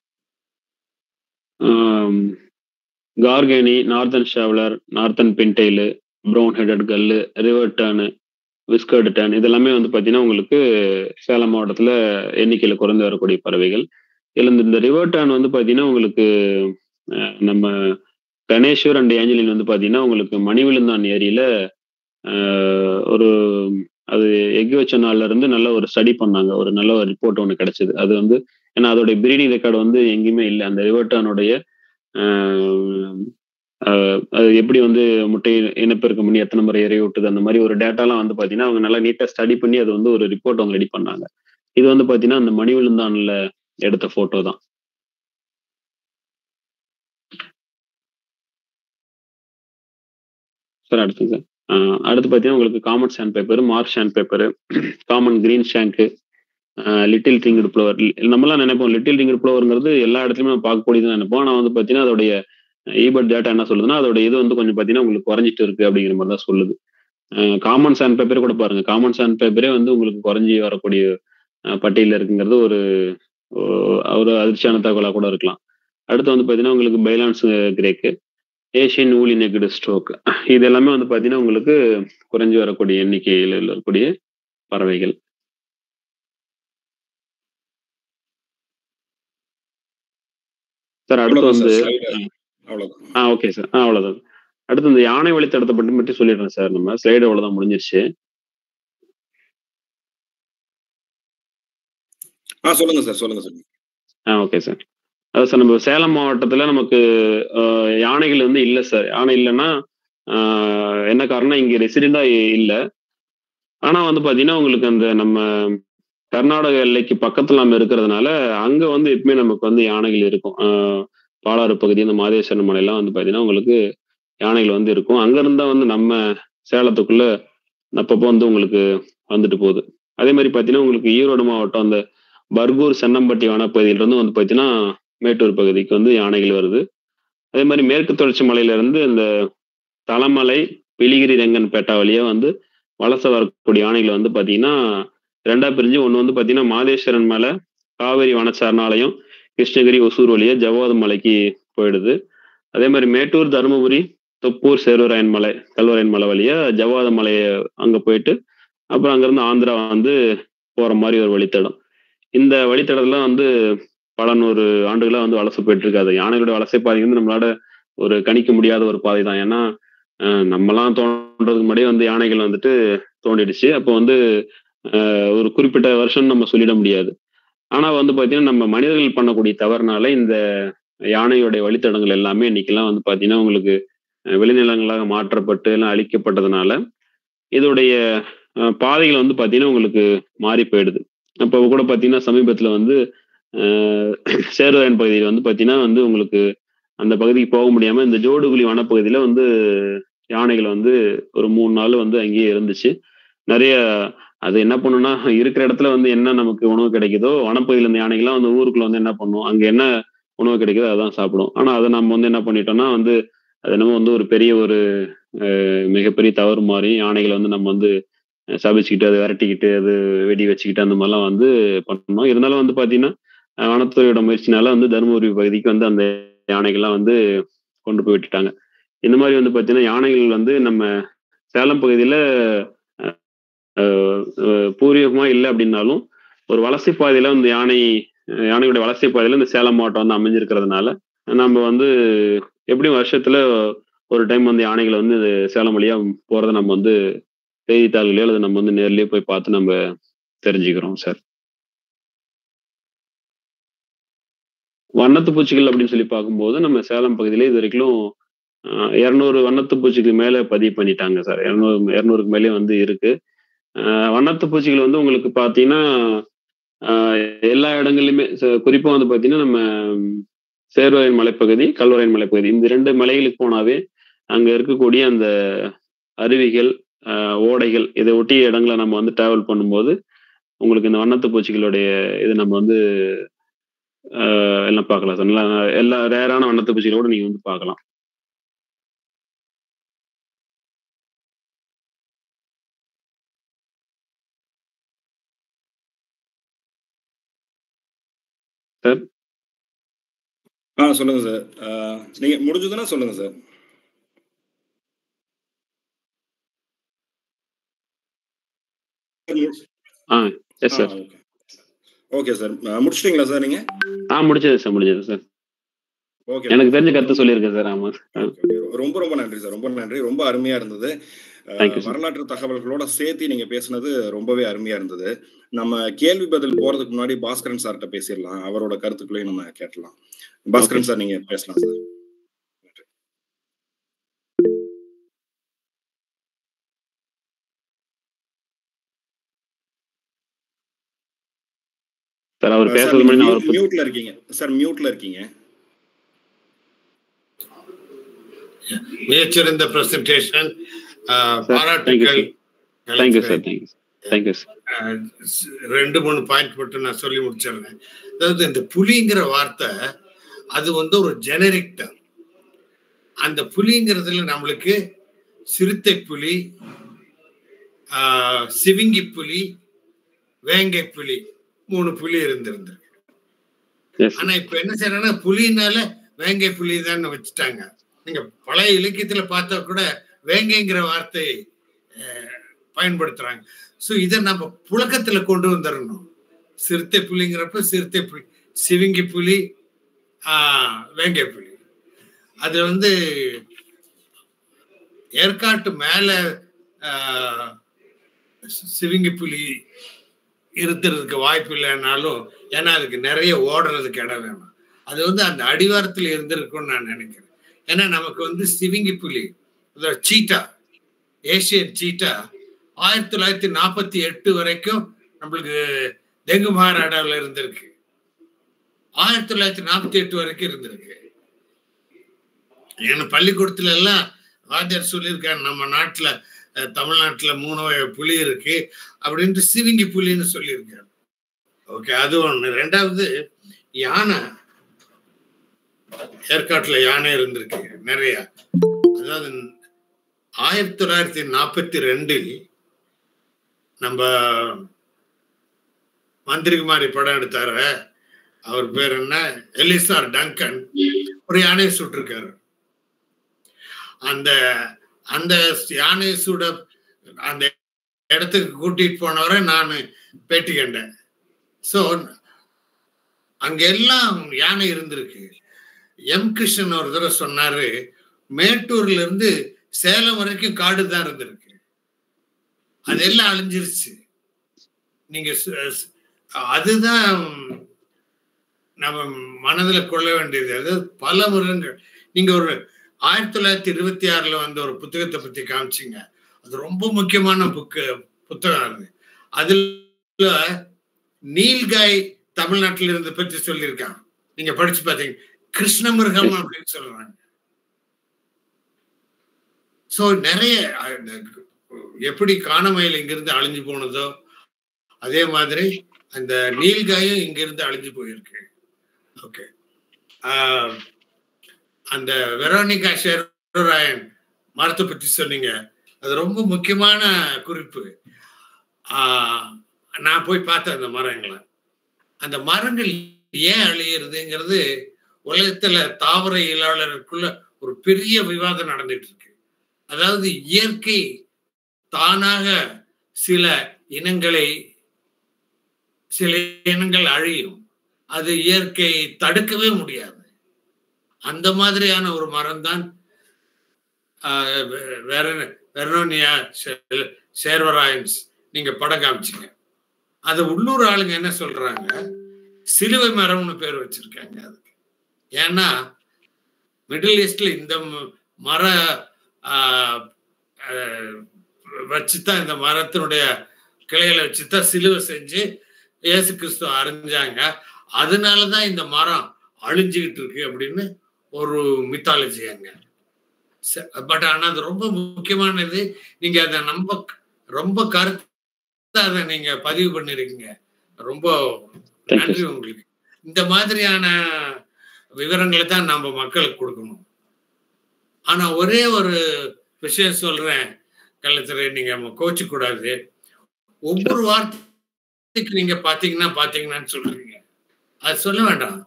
Garganey, northern shoveler, northern pintail, brown headed gull, river tern, whiskered tern, இதெல்லாமே வந்து பார்த்தீங்கன்னா உங்களுக்கு சேலம் மாவட்டத்தில் எண்ணிக்கையில் குறைந்து வரக்கூடிய பறவைகள். இதில் இந்த ரிவர் டர்ன் வந்து பார்த்தீங்கன்னா உங்களுக்கு நம்ம கணேஸ்வர் அண்ட் ஏஞ்சலின் வந்து பார்த்தீங்கன்னா உங்களுக்கு மணிவிழுந்தான் ஏரியில ஒரு அது எக் வச்ச நாள்ல இருந்து நல்ல ஒரு ஸ்டடி பண்ணாங்க. ஒரு நல்ல ஒரு ரிப்போர்ட் ஒன்று கிடைச்சது. அது வந்து ஏன்னா அதோடைய பிரீடிங் ரெக்கார்டு வந்து எங்கேயுமே இல்லை. அந்த ரிவர் டர்னுடைய அது எப்படி வந்து முட்டை இனப்பெருக்கம் பண்ணி எத்தனை முறை இறை விட்டுது அந்த மாதிரி ஒரு டேட்டாலாம் வந்து பார்த்தீங்கன்னா அவங்க நல்லா நீட்டாக ஸ்டடி பண்ணி அது வந்து ஒரு ரிப்போர்ட் அவங்க ரெடி பண்ணாங்க. இது வந்து பார்த்தீங்கன்னா அந்த மணிவிழுந்தான்ல எடுத்த போட்டோ தான். சார் அடுத்து சார். அடுத்து பார்த்தீங்கன்னா உங்களுக்கு common sandpiper, marsh sandpiper, common greenshank, little ringed plover. நம்மலாம் நினைப்போம் லிட்டில் ரிங்கட் ப்ளவருங்கிறது எல்லா இடத்துலையுமே நம்ம பார்க்கக்கூடியதுன்னு நினைப்போம். ஆனால் வந்து பார்த்தீங்கன்னா அதோடைய ஈபட் டேட்டா என்ன சொல்லுதுன்னா அதோட இது வந்து கொஞ்சம் பார்த்தீங்கன்னா உங்களுக்கு குறைஞ்சிட்டு இருக்கு அப்படிங்கிற மாதிரி தான் சொல்லுது. காமன் சாண்ட் பேப்பரே கூட பாருங்க. காமன் சாண்ட் பேப்பரே வந்து உங்களுக்கு குறைஞ்சி வரக்கூடிய பட்டியலில் இருக்குங்கிறது ஒரு அதிர்ச்சியான தகவலாக கூட இருக்கலாம். அடுத்து வந்து பார்த்தீங்கன்னா உங்களுக்கு பைலான்ஸ் கிரேக்கு, ஏஷியன் ஊலி நெக்டு ஸ்ட்ரோக், இது எல்லாமே வந்து பார்த்தீங்கன்னா உங்களுக்கு குறைஞ்சி வரக்கூடிய எண்ணிக்கையில் இருக்கக்கூடிய பறவைகள். சார் அடுத்து வந்து ஓகே சார். அவ்வளவுதான். அடுத்து இந்த யானை வழித்தடத்தை பற்றி சொல்லிடுறேன் சார். நம்ம ஸ்லைடு அவ்வளவுதான் முடிஞ்சிருச்சு. சொல்லுங்க சார். Okay sir. அதான் சார், நம்ம சேலம் மாவட்டத்துல நமக்கு யானைகள் வந்து இல்ல சார். யானை இல்லன்னா, என்ன காரணம்னா இங்க ரெசிடென்ட்டா இல்ல. ஆனா வந்து பார்த்தீங்கன்னா, உங்களுக்கு அந்த நம்ம கர்நாடக எல்லைக்கு பக்கத்துல நம்ம இருக்கிறதுனால, அங்க வந்து எப்பவுமே நமக்கு வந்து யானைகள் இருக்கும். பாலாறு பகுதி, இந்த மாதேஸ்வரன் மலைலாம் வந்து பார்த்தீங்கன்னா, உங்களுக்கு யானைகள் வந்து இருக்கும். அங்கருந்து தான் வந்து நம்ம சேலத்துக்குள்ள அப்பப்போ வந்து உங்களுக்கு வந்துட்டு போகுது. அதே மாரி பார்த்தீங்கன்னா, உங்களுக்கு ஈரோடு மாவட்டம் அந்த பர்கூர், சென்னம்பட்டி வனப்பகுதியிலிருந்து வந்து பார்த்தீங்கன்னா, மேட்டூர் பகுதிக்கு வந்து யானைகள் வருது. அதே மாரி மேற்கு தொடர்ச்சி மலையிலிருந்து இந்த தலமலை, பிலிகிரி, ரெங்கன்பேட்டா வழியா வந்து வலச வரக்கூடிய யானைகள் வந்து பார்த்தீங்கன்னா, 2ஆ பிரிஞ்சு ஒண்ணு வந்து பார்த்தீங்கன்னா, மாதேஸ்வரன் மலை, காவேரி வன சரணாலயம், கிருஷ்ணகிரி, ஒசூர் வழியா ஜவ்வாது மலைக்கு போயிடுது. அதே மாரி மேட்டூர், தருமபுரி, தொப்பூர், சேர்வராயன் மலை, கல்வராயன் மலை வழியா ஜவ்வாது மலைய அங்க போயிட்டு, அப்புறம் அங்கருந்து ஆந்திரா வந்து போற மாரி ஒரு வழித்தடம். இந்த வழித்தடத்துல வந்து பல 100 ஆண்டுகளா வந்து வலசை போயிட்டு இருக்கு. அது யானைகளுடைய வலசை பாதை வந்து நம்மளால ஒரு கணிக்க முடியாத ஒரு பாதை தான். ஏன்னா, நம்மலாம் தோன்றதுக்கு முன்னாடியே வந்து யானைகள் வந்துட்டு தோண்டிடுச்சு. அப்போ வந்து ஒரு குறிப்பிட்ட வருஷம்னு நம்ம சொல்லிட முடியாது. ஆனா வந்து பார்த்தீங்கன்னா, நம்ம மனிதர்கள் பண்ணக்கூடிய தவறுனால இந்த யானையுடைய வழித்தடங்கள் எல்லாமே இன்னைக்கெல்லாம் வந்து பார்த்தீங்கன்னா, உங்களுக்கு விளைநிலங்களாக மாற்றப்பட்டு எல்லாம் அழிக்கப்பட்டதுனால, இதோடைய பாதைகள் வந்து பார்த்தீங்கன்னா, உங்களுக்கு மாறி போயிடுது. அப்போ கூட பார்த்தீங்கன்னா, சமீபத்தில வந்து அ சேர்வராயன் பகுதியில வந்து பார்த்தீங்கன்னா வந்து உங்களுக்கு அந்த பகுதிக்கு போக முடியாம, இந்த ஜோடுகுழி வனப்பகுதியில வந்து யானைகள் வந்து ஒரு 3 நாள் வந்து அங்கேயே இருந்துச்சு. நெறைய அது என்ன பண்ணும்னா, இருக்கிற இடத்துல வந்து என்ன நமக்கு உணவு கிடைக்குதோ, வனப்பகுதியில இருந்த யானைகள்லாம் வந்து ஊருக்குள்ள வந்து என்ன பண்ணும், அங்க என்ன உணவு கிடைக்குதோ அதான் சாப்பிடும். ஆனா அத நம்ம வந்து என்ன பண்ணிட்டோம்னா வந்து, அது என்னமோ வந்து ஒரு பெரிய ஒரு மிகப்பெரிய தவறு மாரி யானைகள வந்து நம்ம வந்து சபிச்சுக்கிட்டு, அத விரட்டிக்கிட்டு, அது வெடி வச்சுக்கிட்டு அந்த மாரிலாம் வந்து பண்ணோம். இருந்தாலும் வந்து பார்த்தீங்கன்னா, வனத்துறையோட முயற்சினால வந்து தருமபுரி பகுதிக்கு வந்து அந்த யானைகள்லாம் வந்து கொண்டு போய் விட்டுட்டாங்க. இந்த மாரி வந்து பார்த்தீங்கன்னா, யானைகள் வந்து நம்ம சேலம் பகுதியில அ அ பூர்வீகமா இல்ல அப்டின்னாலும், ஒரு வலசை பாதையில இந்த யானையோட வலசை பாதையில இந்த சேலம் மாவட்டம் வந்து அமைஞ்சிருக்கிறதுனால, நம்ம வந்து எப்படியும் வருஷத்துல ஒரு டைம் வந்து யானைகள் வந்து சேலம் வழியா போறத நம்ம வந்து செய்தித்தாள்களையோ அல்லது நம்ம வந்து நேர்லயே போய் பார்த்து நம்ம தெரிஞ்சுக்கிறோம் சார். வண்ணத்து பூச்சிகள் அப்படின்னு சொல்லி பார்க்கும்போது, நம்ம சேலம் பகுதியில இதுவரைக்கும் 200 வண்ணத்து பூச்சிக்கு மேல பதிவு பண்ணிட்டாங்க சார். 200க்கு மேலயே வந்து இருக்கு. அ வண்ணத்து பூச்சிகள் வந்து உங்களுக்கு பார்த்தீங்கன்னா, அ எல்லா இடங்கள்லயுமே குறிப்பா வந்து பார்த்தீங்கன்னா, நம்ம சேர்வராயன் மலைப்பகுதி, கல்வராயன் மலைப்பகுதி இந்த 2 மலைகளுக்கு போனாவே, அங்க இருக்கக்கூடிய அந்த அருவிகள், அ ஓடைகள் இத ஒட்டிய இடங்கள நம்ம வந்து டிராவல் பண்ணும்போது, உங்களுக்கு இந்த வண்ணத்து பூச்சிகளுடைய இது நம்ம வந்து எல்லாம் பார்க்கலாம் சார். நல்லா எல்லா ரேரான வண்ணத்து பூச்சிகள கூட நீங்க வந்து பார்க்கலாம். சார். சொல்லுங்க சார். நீங்க முடிஞ்சதுன்னா சொல்லுங்க சார். ஆ. Yes sir. Okay. Okay sir. முடிச்சிட்டீங்களா சார் நீங்க? முடிச்சது சார், முடிச்சது சார். ஓகே எனக்கு தெரிஞ்ச சார். கருத்து சொல்லியிருக்கேன் சார். ஆமா. Okay, okay. ரொம்ப ரொம்ப நன்றி சார். ரொம்ப நன்றி. ரொம்ப அருமையா இருந்தது. Thank you sir. வரலாற்று தகவல்களோட சேர்த்து நீங்க பேசுனது ரொம்பவே அருமையா இருந்தது. நம்ம கேள்வி பதில் போறதுக்கு முன்னாடி பாஸ்கரன் சார்ட்ட பேசிறலாம். அவரோட கருத்துக்களையும் நம்ம கேட்கலாம். Okay Bhaskaran sir. சார் நீங்க பேசலாம் சார். நன்றி. சார் அவர் சார் பேசுறதுக்கு நீங்க முன்னாடி நான் அவர பத்தி மியூட்ல இருக்கீங்க. சார் மியூட்ல இருக்கீங்க. மிகச்சிறந்த பிரசன்டேஷன். சார். தேங்க் யூ பாராட்டுக்கள். Sir. Thank you sir. Thank you. Thank you sir. 2-3 point மட்டும் நான் சொல்லி முடிச்சிடுறேன். அதாவது இந்த புலிங்கிற வார்த்தை அது வந்து ஒரு ஜெனரிக் டர்ம். அந்த புலிங்கிறதுல நம்மளுக்கு சிறுத்தை புலி, சிவிங்கி புலி, வேங்கை புலி 3 புலி இருந்திருக்கு. ஆனா இப்ப என்ன செய்யறாங்கன்னா புலினால வேங்கை புலி தான் வச்சுட்டாங்க. நீங்க பழைய இலக்கியத்துல பார்த்தா கூட வேங்கைங்கிற வார்த்தை பயன்படுத்துறாங்க. சோ இதை நம்ம புழக்கத்துல கொண்டு வந்துடணும். சிறுத்தை புலிங்கிறப்ப சிறுத்தை புலி, சிவிங்கி புலி, வேங்கை புலி. அது வந்து ஏற்காட்டு மேல சிவிங்கி புலி இருக்கிறதுக்கு வாய்ப்பு இல்லைன்னாலும், ஏன்னா அதுக்கு நிறைய ஓடுறதுக்கு இடம் வேணும். அது அந்த அடிவாரத்தில் இருந்திருக்கும்னு நான் நினைக்கிறேன். ஏன்னா நமக்கு சிவிங்கி புலி, சீட்டா, ஏசியன் சீட்டா 1948 வரைக்கும் நம்மளுக்கு டெங்கு மகாராடாவில் இருந்திருக்கு. 1948 வரைக்கும் இருந்திருக்கு. ஏன்னா பள்ளிக்கூடத்துல எல்லாம் வாத்தியார் சொல்லியிருக்காரு, நம்ம நாட்டுல தமிழ்நாட்டுல 3 வகை புலி இருக்கு அப்படின்ட்டு சிவிங்கி புலின்னு சொல்லியிருக்காரு. ஓகே, அது ஒண்ணு. ரெண்டாவது, யானை, ஏற்காட்டுல யானை இருந்திருக்கு நிறைய. அதாவது 1942 நம்ம மந்திரிகுமாரி படம் எடுத்தாரு, அவர் பேர் என்ன, எலிசார் டங்கன், ஒரு யானையை சுட்டிருக்காரு. அந்த அந்த யானை சுட அந்த இடத்துக்கு கூட்டிட்டு போனவரை நான் பேட்டி கண்டேன். ஸோ அங்க எல்லாம் யானை இருந்திருக்கு. எம் கிருஷ்ணன் ஒரு தடவை சொன்னாரு, மேட்டூர்ல இருந்து சேலம் வரைக்கும் காடு தான் இருந்திருக்கு, அதெல்லாம் அழிஞ்சிருச்சு. நீங்க அதுதான் நம்ம மனதில் கொள்ள வேண்டியது. அதாவது பல மிருகங்கள். நீங்க ஒரு 1926 வந்த ஒரு புத்தகத்தை பத்தி காமிச்சிங்க, அது ரொம்ப முக்கியமான புத்தகம். அது அதுல நீல்காய் தமிழ்நாட்டில் இருந்து பற்றி சொல்லியிருக்காங்க. நீங்க படிச்சு பாத்தீங்க, கிருஷ்ண மிருகம் அப்படின்னு சொல்றாங்க. சோ நிறைய எப்படி காணமயில் இங்கிருந்து அழிஞ்சு போனதோ அதே மாதிரி அந்த நீல்காயும் இங்கிருந்து அழிஞ்சு போயிருக்கு. ஓகே, அந்த வெரோனிகா ஷெர்ராயன் மரத்தை பற்றி சொன்னீங்க, அது ரொம்ப முக்கியமான குறிப்பு. நான் போய் பார்த்தேன் அந்த மரங்களை. அந்த மரங்கள் ஏன் அழியிறதுங்கிறது உலகத்துல தாவர இயலாளருக்குள்ள ஒரு பெரிய விவாதம் நடந்துட்டு இருக்கு. அதாவது இயற்கை தானாக சில இனங்கள் அழியும், அது இயற்கை தடுக்கவே முடியாது. அந்த மாதிரியான ஒரு மரம் தான் வெரோனிகா ஷெர்ராயன்ஸ். நீங்க படம் காமிச்சிங்க. அது உள்ளூர் ஆளுங்க என்ன சொல்றாங்க, சிலுவை மரம்னு பேர் வச்சிருக்காங்க அதுக்கு. ஏன்னா மிடில் ஈஸ்ட்ல இந்த மர வச்சுதான், இந்த மரத்தினுடைய கிளைகளை வச்சுதான் சிலுவை செஞ்சு இயேசு கிறிஸ்துவ அறிஞ்சாங்க. அதனாலதான் இந்த மரம் அழிஞ்சுக்கிட்டு இருக்கு அப்படின்னு ஒரு மித்தாலஜி அங்க. பட் ஆனா அது ரொம்ப முக்கியமானது. நீங்க அதை ரொம்ப கருத்தா அதை நீங்க பதிவு பண்ணிருக்கீங்க. ரொம்ப நன்றி உங்களுக்கு. இந்த மாதிரியான விவரங்களை தான் நம்ம மக்களுக்கு கொடுக்கணும். ஆனா ஒரே ஒரு விஷயம் சொல்றேன் கள்ளத்துறை, நீங்க கோச்சு கூடாது. ஒவ்வொரு வார்த்தைக்கு நீங்க பாத்தீங்கன்னு சொல்றீங்க, அது சொல்ல வேண்டாம்.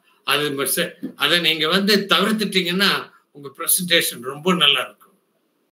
அதை நீங்க தவிர்த்துட்டீங்கன்னா உங்க பிரசன்டேஷன் ரொம்ப நல்லா இருக்கும்.